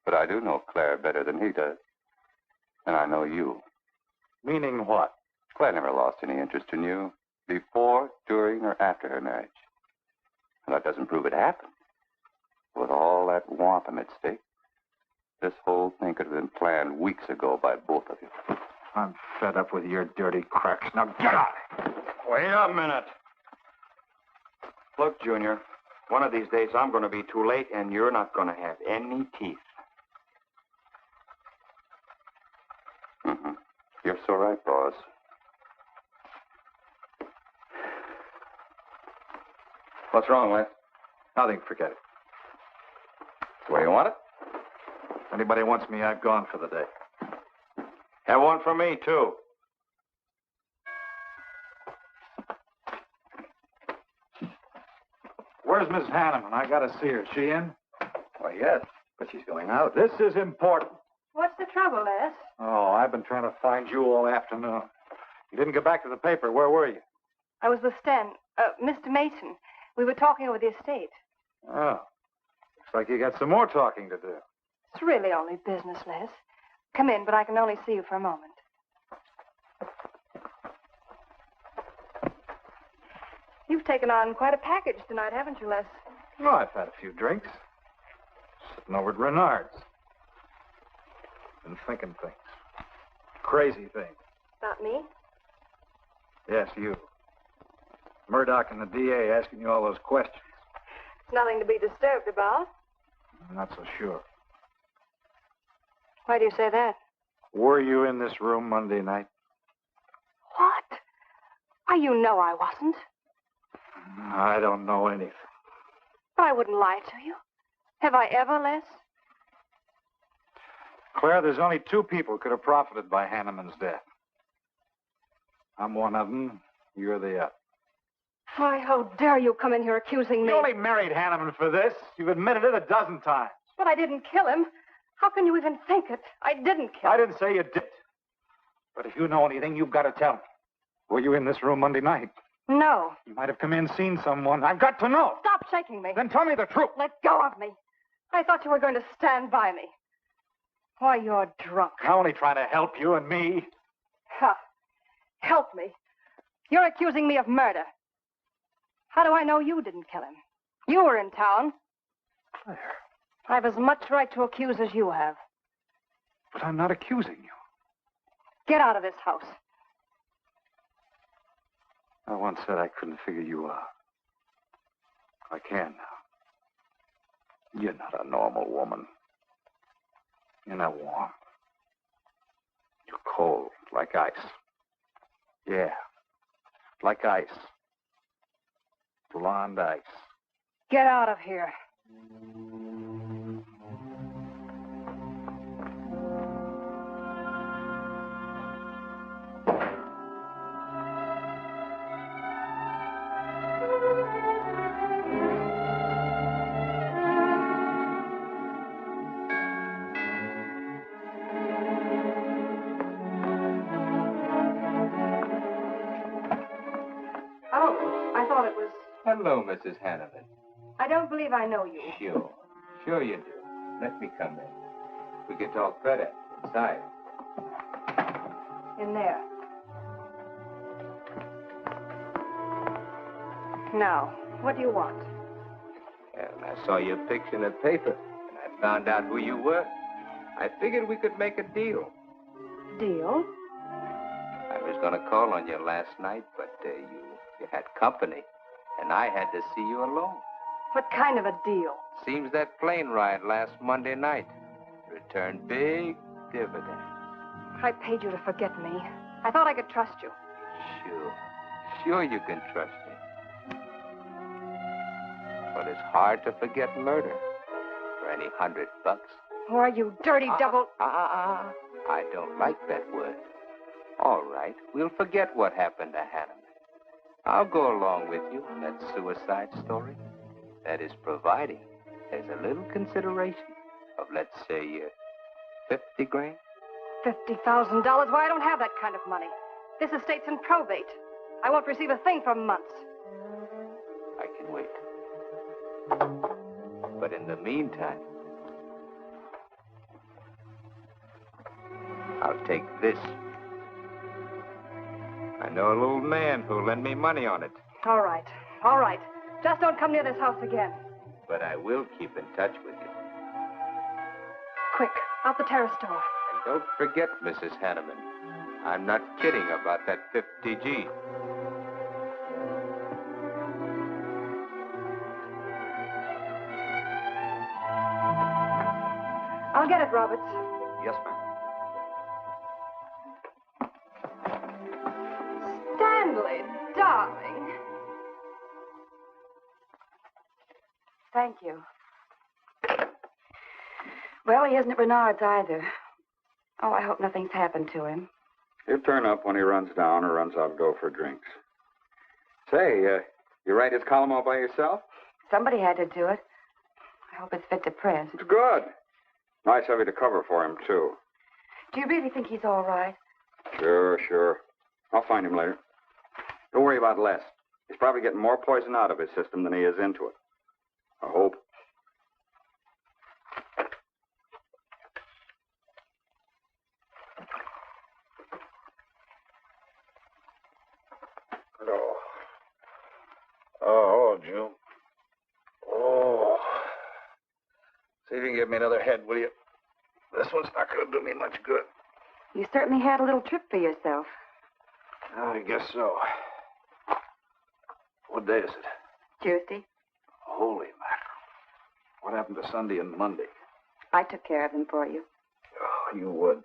But I do know Claire better than he does. And I know you. Meaning what? Claire never lost any interest in you before, during, or after her marriage. And that doesn't prove it happened. With all that wampum at stake, this whole thing could have been planned weeks ago by both of you. I'm fed up with your dirty cracks. Now get out! Wait a minute. Look, Junior, one of these days I'm going to be too late and you're not going to have any teeth. Mm-hmm. You're so right, boss. What's wrong, Les? Nothing. Forget it. That's the way you want it? If anybody wants me, I've gone for the day. Have one for me, too. Where's Miss Hanneman? I got to see her. Is she in? Why, yes, but she's going out. This is important. What's the trouble, Les? Oh, I've been trying to find you all afternoon. You didn't get back to the paper. Where were you? I was with Mr. Mason. We were talking over the estate. Oh. Looks like you got some more talking to do. It's really only business, Les. Come in, but I can only see you for a moment. You've taken on quite a package tonight, haven't you, Les? Oh, I've had a few drinks. Sitting over at Renard's. Been thinking things. Crazy things. About me? Yes, you. Murdoch and the DA asking you all those questions. It's nothing to be disturbed about. I'm not so sure. Why do you say that? Were you in this room Monday night? What? Why, you know I wasn't. I don't know anything. But I wouldn't lie to you. Have I ever, Les? Claire, there's only 2 people could have profited by Hanneman's death. I'm one of them. You're the other. Why, how dare you come in here accusing me? You only married Hanneman for this. You've admitted it a dozen times. But I didn't kill him. How can you even think it? I didn't kill him. I didn't say you did. But if you know anything, you've got to tell me. Were you in this room Monday night? No. You might have come in, seen someone. I've got to know. Stop shaking me. Then tell me the truth. Let go of me. I thought you were going to stand by me. Why, you're drunk. I'm only trying to help you and me. Ha. Help me. You're accusing me of murder. How do I know you didn't kill him? You were in town. Claire. I've as much right to accuse as you have. But I'm not accusing you. Get out of this house. I once said I couldn't figure you out. I can now. You're not a normal woman. You're not warm. You're cold, like ice. Yeah, like ice. Blonde ice. Get out of here. hello, Mrs. Hanneman. I don't believe I know you. Sure. Sure you do. Let me come in. We can talk better inside. In there. Now, what do you want? Well, I saw your picture in the paper, and I found out who you were. I figured we could make a deal. Deal? I was going to call on you last night, but you had company, and I had to see you alone. What kind of a deal? Seems that plane ride last Monday night returned big dividends. I paid you to forget me. I thought I could trust you. Sure. Sure you can trust me. But it's hard to forget murder for any $100. Why, you dirty double... I don't like that word. All right, we'll forget what happened to Hanneman. I'll go along with you on that suicide story. That is providing there's a little consideration of, let's say, 50 grand. $50,000? Why, I don't have that kind of money. This estate's in probate. I won't receive a thing for months. I can wait. But in the meantime, I'll take this. I know a little man who'll lend me money on it. All right. All right. Just don't come near this house again. But I will keep in touch with you. Quick, out the terrace door. And don't forget, Mrs. Hanneman, I'm not kidding about that 50G. I'll get it, Roberts. Yes, ma'am. Stanley, darling. Thank you. Well, he isn't at Bernard's either. Oh, I hope nothing's happened to him. He'll turn up when he runs down or runs out to go for drinks. Say, you write his column all by yourself? Somebody had to do it. I hope it's fit to print. It's good. Nice of you to cover for him, too. Do you really think he's all right? Sure. I'll find him later. Don't worry about Les. He's probably getting more poison out of his system than he is into it. I hope. Oh, June. Oh. See if you can give me another head, will you? This one's not going to do me much good. You certainly had a little trip for yourself. I guess so. What day is it? Tuesday. Holy mackerel. What happened to Sunday and Monday? I took care of them for you. Oh, you would.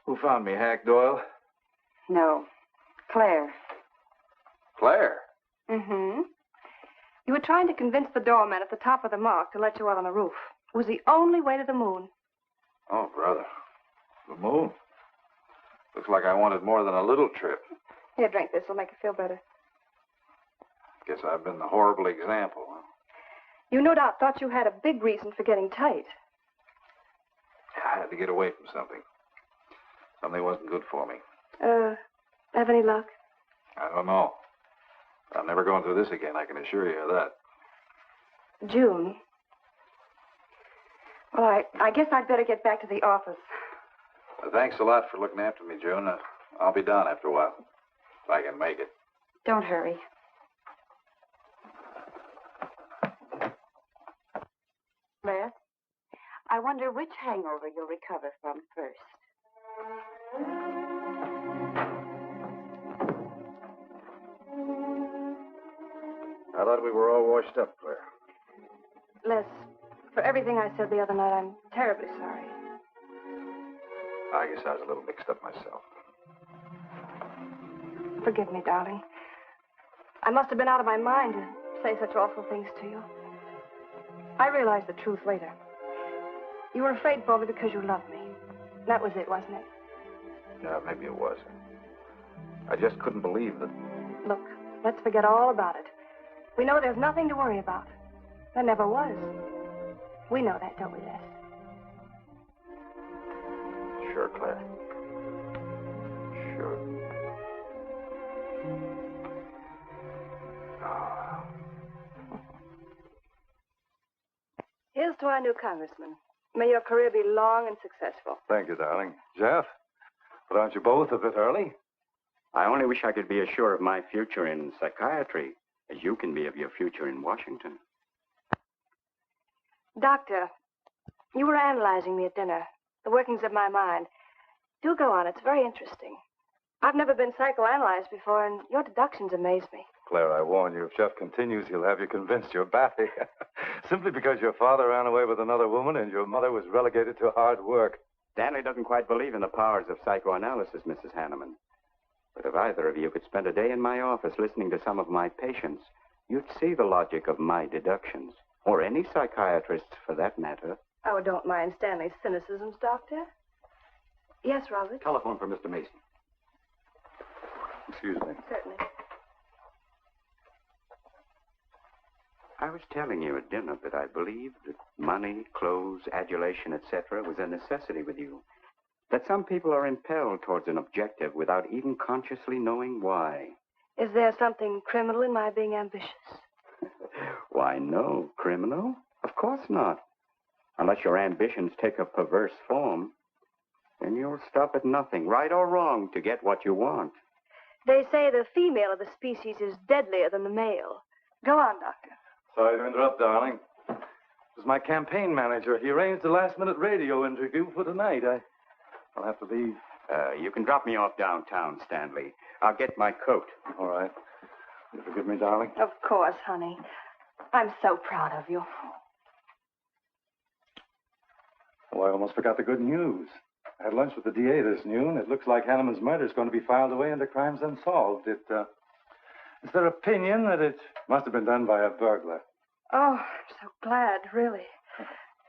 Who found me, Hack Doyle? No. Claire. Claire? Mm-hmm. You were trying to convince the doorman at the top of the mark to let you out on the roof. It was the only way to the moon. Oh, brother. The moon? Looks like I wanted more than a little trip. Here, drink this. It'll make you feel better. Guess I've been the horrible example, huh? You no doubt thought you had a big reason for getting tight. I had to get away from something. Something wasn't good for me. Have any luck? I don't know. I'm never going through this again, I can assure you of that. June. Well, I guess I'd better get back to the office. Well, thanks a lot for looking after me, June. I'll be down after a while, if I can make it. Don't hurry. Les, I wonder which hangover you'll recover from first. I thought we were all washed up, Claire. Les, for everything I said the other night, I'm terribly sorry. I guess I was a little mixed up myself. Forgive me, darling. I must have been out of my mind to say such awful things to you. I realized the truth later. You were afraid for me because you loved me. That was it, wasn't it? Yeah, maybe it was. I just couldn't believe that. Look, let's forget all about it. We know there's nothing to worry about. There never was. We know that, don't we, Les? Sure, Claire. Sure. Oh. to our new congressman. May your career be long and successful. Thank you, darling. Jeff, but aren't you both a bit early? I only wish I could be as sure of my future in psychiatry as you can be of your future in Washington. Doctor, you were analyzing me at dinner, the workings of my mind. Do go on. It's very interesting. I've never been psychoanalyzed before, and your deductions amaze me. Claire, I warn you, if Jeff continues, he'll have you convinced you're batty. Simply because your father ran away with another woman and your mother was relegated to hard work. Stanley doesn't quite believe in the powers of psychoanalysis, Mrs. Hanneman. But if either of you could spend a day in my office listening to some of my patients, you'd see the logic of my deductions. Or any psychiatrist, for that matter. Oh, don't mind Stanley's cynicisms, Doctor. Yes, Robert? Telephone for Mr. Mason. Excuse me. Certainly. I was telling you at dinner that I believed that money, clothes, adulation, etc. was a necessity with you. That some people are impelled towards an objective without even consciously knowing why. Is there something criminal in my being ambitious? Why, no. Criminal? Of course not. Unless your ambitions take a perverse form. Then you'll stop at nothing, right or wrong, to get what you want. They say the female of the species is deadlier than the male. Go on, Doctor. Sorry to interrupt, darling. This is my campaign manager. He arranged a last-minute radio interview for tonight. I'll have to leave. You can drop me off downtown, Stanley. I'll get my coat. All right. You forgive me, darling? Of course, honey. I'm so proud of you. Oh, I almost forgot the good news. I had lunch with the DA this noon. It looks like Hanneman's murder is going to be filed away under crimes unsolved. It's their opinion that it must have been done by a burglar. Oh, I'm so glad, really.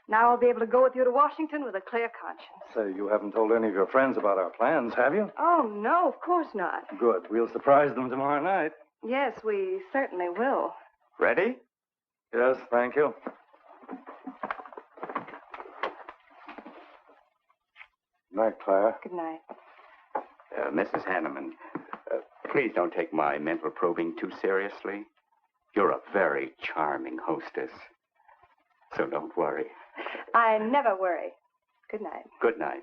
Now I'll be able to go with you to Washington with a clear conscience. Say, you haven't told any of your friends about our plans, have you? Oh, no, of course not. Good. We'll surprise them tomorrow night. Yes, we certainly will. Ready? Yes, thank you. Night, Claire. Good night. Mrs. Hanneman, please don't take my mental probing too seriously. You're a very charming hostess. So don't worry. I never worry. Good night. Good night.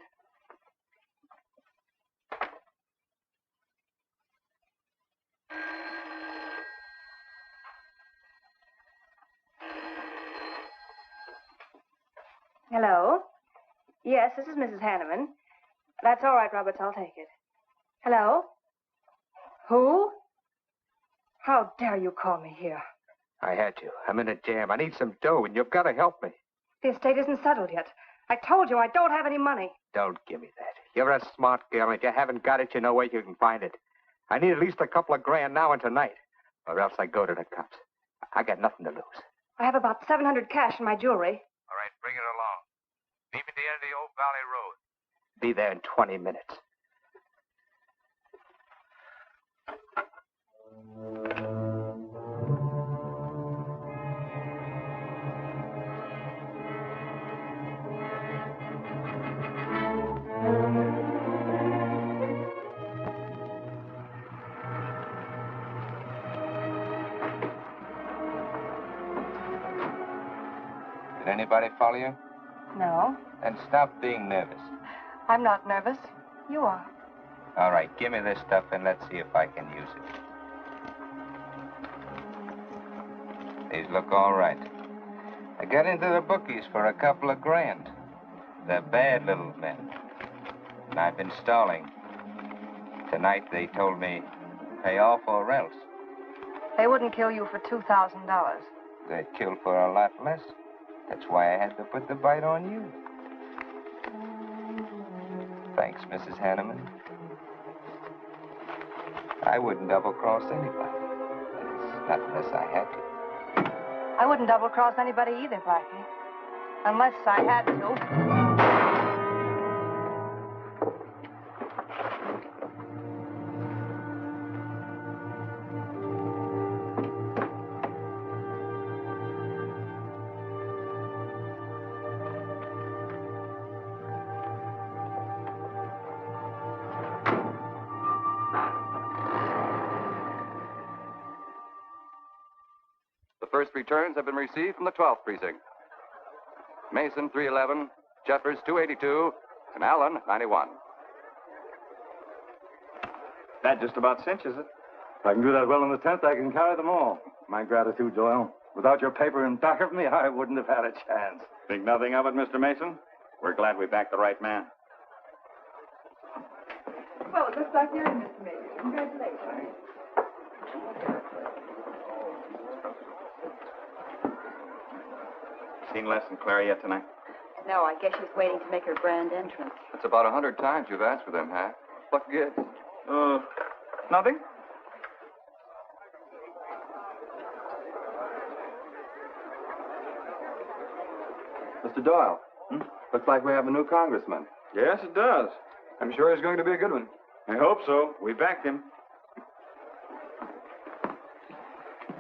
Hello? Yes, this is Mrs. Hanneman. That's all right, Roberts. I'll take it. Hello? Who? How dare you call me here? I had you. I'm in a jam. I need some dough, and you've got to help me. The estate isn't settled yet. I told you I don't have any money. Don't give me that. You're a smart girl, and if you haven't got it, you know where you can find it. I need at least a couple of grand now and tonight, or else I go to the cops. I got nothing to lose. I have about $700 cash in my jewelry. All right, bring it along. Meet me at the end of the Old Valley Road. Be there in 20 minutes. Did anybody follow you? No, Then stop being nervous. I'm not nervous. You are. All right, give me this stuff and let's see if I can use it. These look all right. I got into the bookies for a couple of grand. They're bad little men. And I've been stalling. Tonight they told me, pay off or else. They wouldn't kill you for $2,000. They'd kill for a lot less. That's why I had to put the bite on you. Thanks, Mrs. Hanneman. I wouldn't double-cross anybody. Not unless I had to. I wouldn't double-cross anybody either, Blackie. Unless I had to. The first returns have been received from the 12th precinct. Mason, 311, Jeffers, 282, and Allen, 91. That just about cinches it. If I can do that well in the 10th, I can carry them all. My gratitude, Doyle. Without your paper in back of me, I wouldn't have had a chance. Think nothing of it, Mr. Mason? We're glad we backed the right man. Well, it looks like you're in, Mr. Mason. Congratulations. Seen Les and Claire yet tonight? No, I guess she's waiting to make her grand entrance. It's about 100 times you've asked for them, huh? What gives? Nothing? Mr. Doyle, looks like we have a new congressman. Yes, it does. I'm sure he's going to be a good one. I hope so. We backed him.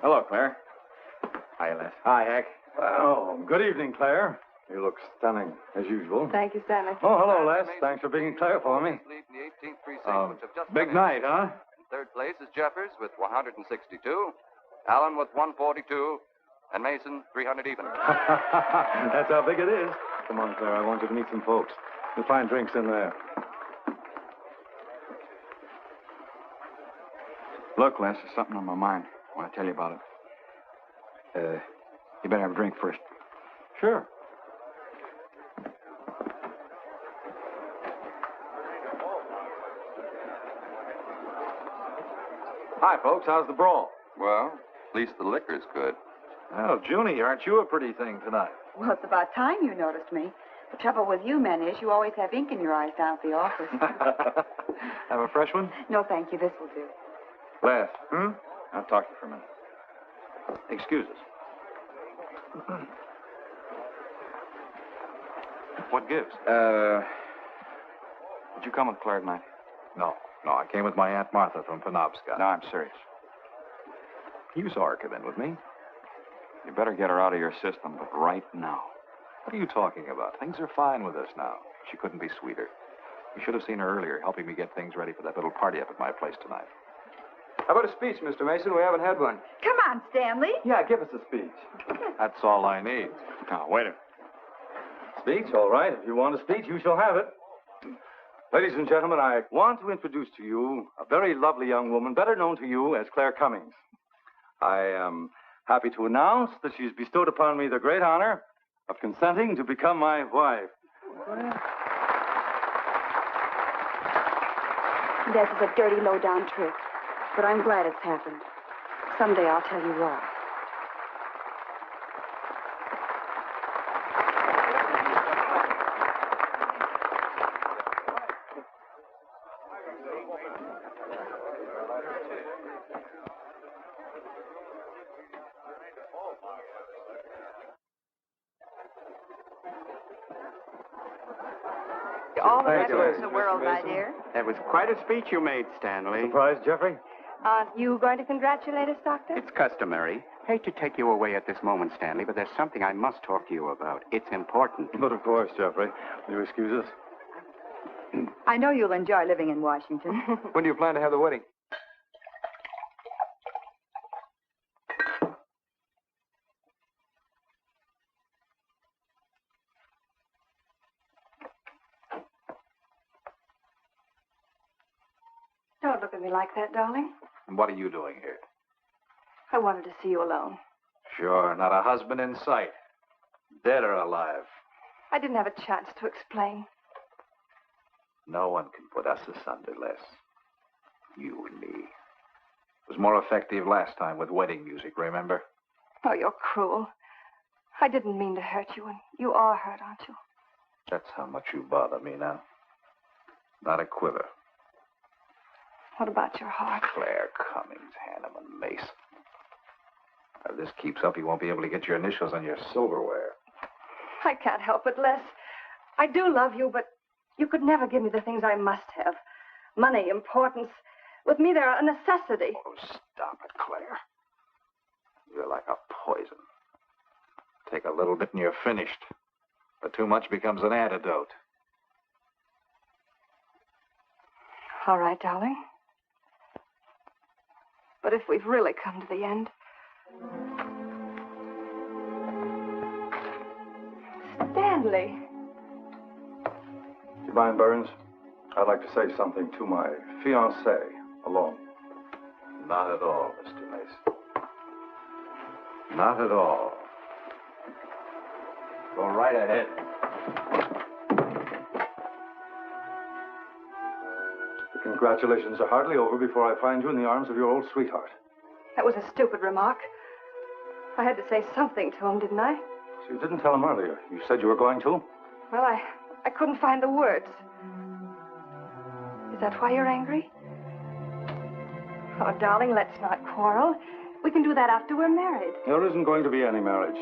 Hello, Claire. Hi, Les. Hi, Hank. Oh, good evening, Claire. You look stunning, as usual. Thank you, Stanley. Oh, hello, Les. Thanks for being Claire for me. Big night, huh? In third place is Jeffers with 162, Allen with 142, and Mason 300 even. That's how big it is. Come on, Claire. I want you to meet some folks. You'll find drinks in there. Look, Les, there's something on my mind. I want to tell you about it. You better have a drink first. Sure. Hi, folks. How's the brawl? Well, at least the liquor's good. Well, Junie, aren't you a pretty thing tonight? Well, it's about time you noticed me. The trouble with you men is you always have ink in your eyes down at the office. Have a fresh one? No, thank you. This will do. Les. I'll talk to you for a minute. Excuse us. What gives? Did you come with Claire tonight? No, I came with my Aunt Martha from Penobscot. No, I'm serious. You saw her come in with me. You better get her out of your system, but right now. What are you talking about? Things are fine with us now. She couldn't be sweeter. You should have seen her earlier, helping me get things ready for that little party up at my place tonight. How about a speech, Mr. Mason? We haven't had one. Come on, Stanley. Yeah, give us a speech. That's all I need. Now, wait a minute. Speech, all right. If you want a speech, you shall have it. Ladies and gentlemen, I want to introduce to you a very lovely young woman, better known to you as Claire Cummings. I am happy to announce that she's bestowed upon me the great honor of consenting to become my wife. This is a dirty, low-down trick, but I'm glad it's happened. Someday I'll tell you why. All the Thank you, rest in the Mr. world, my Mason. dear. That was quite a speech you made, Stanley. Surprised, Jeffrey? Aren't you going to congratulate us, Doctor? It's customary. Hate to take you away at this moment, Stanley, but there's something I must talk to you about. It's important. But of course, Jeffrey. Will you excuse us? I know you'll enjoy living in Washington. When do you plan to have the wedding? Don't look at me like that, darling. And what are you doing here? I wanted to see you alone. Sure, not a husband in sight. Dead or alive. I didn't have a chance to explain. No one can put us asunder, Les. You and me. It was more effective last time with wedding music, remember? Oh, you're cruel. I didn't mean to hurt you, and you are hurt, aren't you? That's how much you bother me now. Not a quiver. What about your heart? Claire Cummings, Hanneman, Mason. If this keeps up, you won't be able to get your initials on your silverware. I can't help it, Les. I do love you, but you could never give me the things I must have. Money, importance. With me, they're a necessity. Oh, stop it, Claire. You're like a poison. Take a little bit and you're finished. But too much becomes an antidote. All right, darling. But if we've really come to the end, Stanley. Do you mind, Burns? I'd like to say something to my fiancée alone. Not at all, Mr. Mason. Not at all. Go right ahead. The congratulations are hardly over before I find you in the arms of your old sweetheart. That was a stupid remark. I had to say something to him, didn't I? So you didn't tell him earlier. You said you were going to? Well, I couldn't find the words. Is that why you're angry? Oh, darling, let's not quarrel. We can do that after we're married. There isn't going to be any marriage.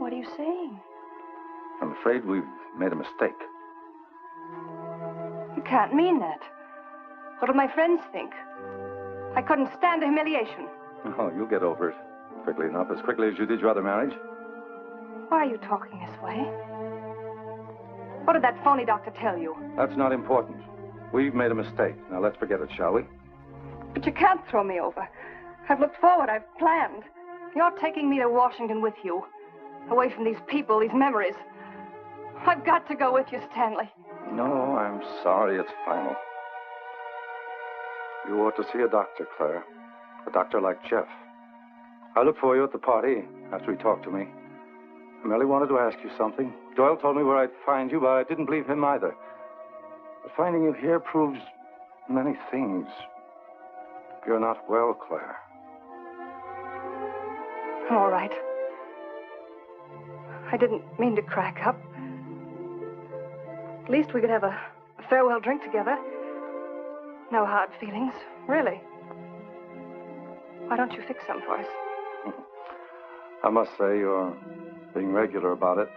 What are you saying? I'm afraid we've made a mistake. You can't mean that. What'll my friends think? I couldn't stand the humiliation. Oh, you'll get over it quickly enough, as quickly as you did your other marriage. Why are you talking this way? What did that phony doctor tell you? That's not important. We've made a mistake. Now let's forget it, shall we? But you can't throw me over. I've looked forward. I've planned. You're taking me to Washington with you. Away from these people, these memories. I've got to go with you, Stanley. No, I'm sorry. It's final. You ought to see a doctor, Claire. A doctor like Jeff. I looked for you at the party after he talked to me. I merely wanted to ask you something. Doyle told me where I'd find you, but I didn't believe him either. But finding you here proves many things. You're not well, Claire. All right. I didn't mean to crack up. At least we could have a farewell drink together. No hard feelings, really. Why don't you fix some for us? I must say you're being regular about it.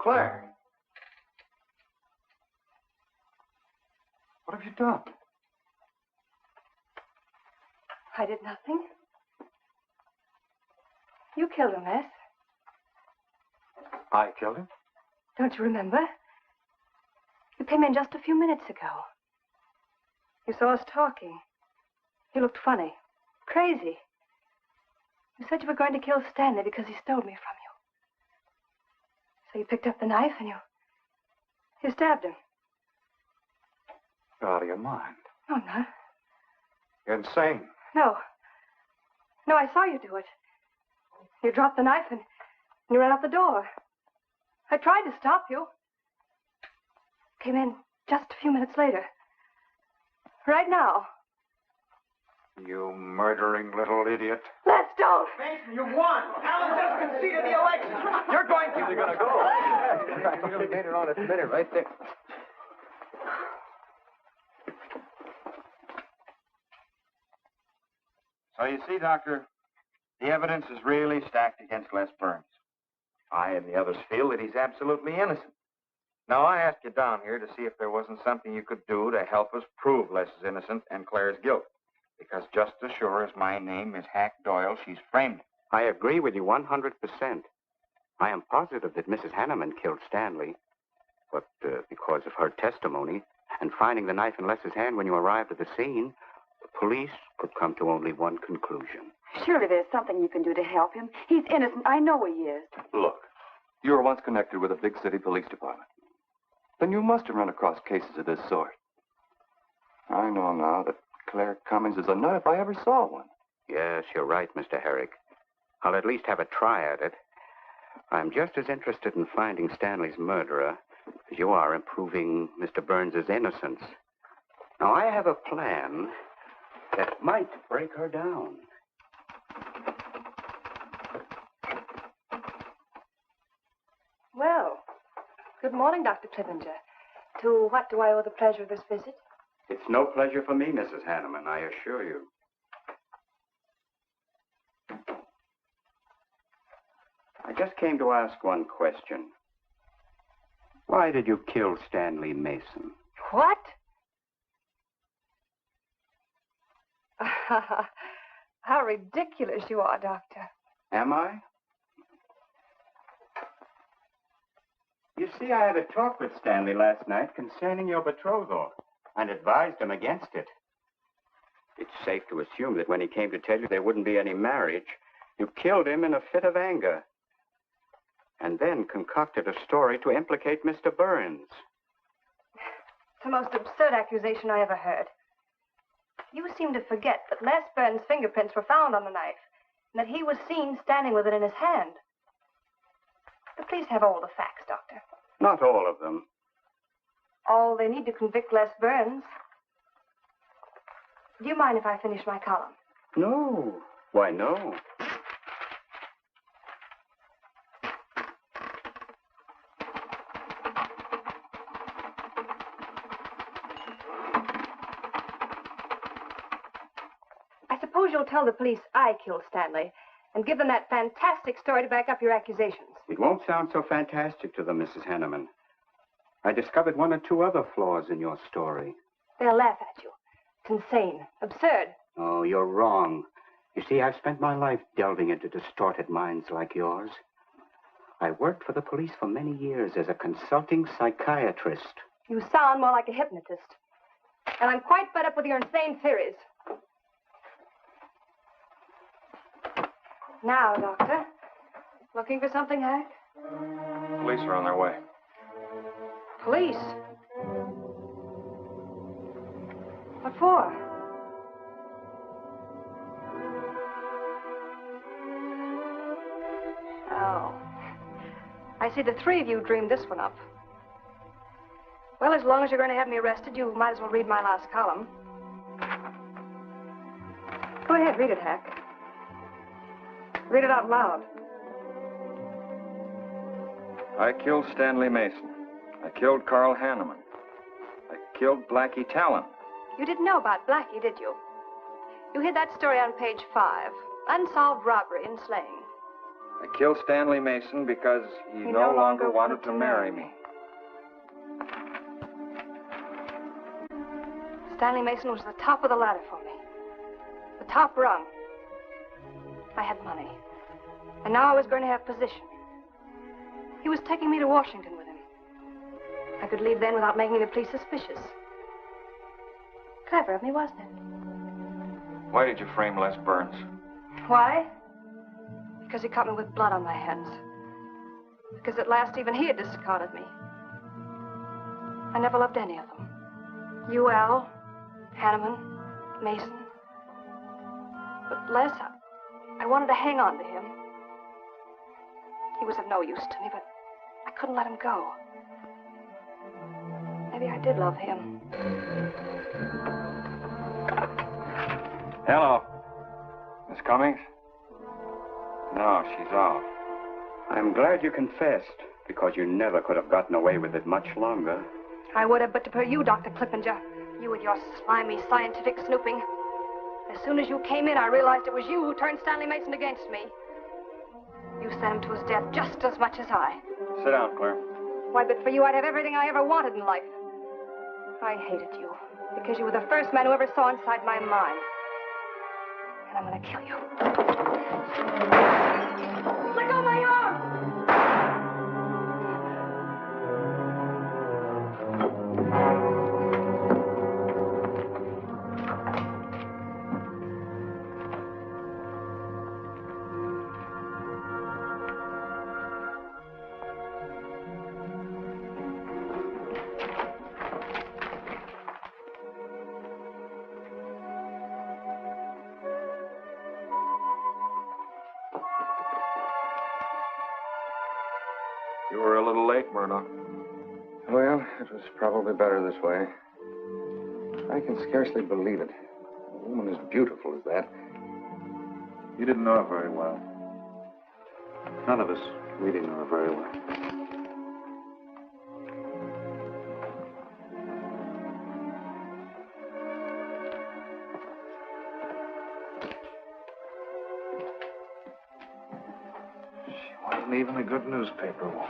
Claire. What have you done? I did nothing. You killed him, Les. I killed him? Don't you remember? You came in just a few minutes ago. You saw us talking. You looked funny. Crazy. You said you were going to kill Stanley because he stole me from you. So you picked up the knife and you stabbed him. You're out of your mind. No, I'm not. You're insane. No. No, I saw you do it. You dropped the knife and you ran out the door. I tried to stop you. Came in just a few minutes later. Right now. You murdering little idiot. Let's don't. Mason, you won. Alan just conceded the election. You're going to. You're going to go. You made it on its minute right there. So you see, Doctor, the evidence is really stacked against Les Burns. I and the others feel that he's absolutely innocent. Now, I asked you down here to see if there wasn't something you could do to help us prove Les is innocent and Claire's guilt. Because just as sure as my name is Hack Doyle, she's framed. I agree with you 100%. I am positive that Mrs. Hanneman killed Stanley. But because of her testimony and finding the knife in Les's hand when you arrived at the scene, the police could come to only one conclusion. Surely there's something you can do to help him. He's innocent. I know he is. Look, you were once connected with a big city police department. Then you must have run across cases of this sort. I know now that Claire Cummings is a nut if I ever saw one. Yes, you're right, Mr. Herrick. I'll at least have a try at it. I'm just as interested in finding Stanley's murderer as you are in proving Mr. Burns' innocence. Now, I have a plan that might break her down. Well, good morning, Dr. Clippinger. To what do I owe the pleasure of this visit? It's no pleasure for me, Mrs. Hanneman, I assure you. I just came to ask one question. Why did you kill Stanley Mason? What? How ridiculous you are, Doctor. Am I? You see, I had a talk with Stanley last night concerning your betrothal and advised him against it. It's safe to assume that when he came to tell you there wouldn't be any marriage, you killed him in a fit of anger and then concocted a story to implicate Mr. Burns. It's the most absurd accusation I ever heard. You seem to forget that Les Burns' fingerprints were found on the knife and that he was seen standing with it in his hand. The police have all the facts, Doctor. Not all of them. All they need to convict Les Burns. Do you mind if I finish my column? No. Why, no. I suppose you'll tell the police I killed Stanley and give them that fantastic story to back up your accusations. It won't sound so fantastic to them, Mrs. Hanneman. I discovered one or two other flaws in your story. They'll laugh at you. It's insane. Absurd. Oh, you're wrong. You see, I've spent my life delving into distorted minds like yours. I worked for the police for many years as a consulting psychiatrist. You sound more like a hypnotist. And I'm quite fed up with your insane theories. Now, Doctor. Looking for something, Hank? Police are on their way. Police? What for? Oh. I see the three of you dreamed this one up. Well, as long as you're going to have me arrested, you might as well read my last column. Go ahead, read it, Hack. Read it out loud. I killed Stanley Mason. I killed Carl Hanneman. I killed Blackie Talon. You didn't know about Blackie, did you? You hid that story on page 5. Unsolved robbery and slaying. I killed Stanley Mason because he no longer wanted to marry me. Stanley Mason was the top of the ladder for me. The top rung. I had money. And now I was going to have position. He was taking me to Washington with him. I could leave then without making the police suspicious. Clever of me, wasn't it? Why did you frame Les Burns? Why? Because he caught me with blood on my hands. Because at last even he had discarded me. I never loved any of them. You, Al, Hanneman, Mason. But Les, I wanted to hang on to him. He was of no use to me, but I couldn't let him go. Maybe I did love him. Hello. Miss Cummings? No, she's off. I'm glad you confessed, because you never could have gotten away with it much longer. I would have, but to per you, Dr. Clippinger. You with your slimy scientific snooping. As soon as you came in, I realized it was you who turned Stanley Mason against me. You sent him to his death just as much as I. Sit down, Claire. Why, but for you, I'd have everything I ever wanted in life. I hated you because you were the first man who ever saw inside my mind. And I'm going to kill you. Let go of my arm! You were a little late, Murdoch. Well, it was probably better this way. I can scarcely believe it. A woman as beautiful as that. You didn't know her very well. None of us really knew her very well. She wasn't even a good newspaper woman.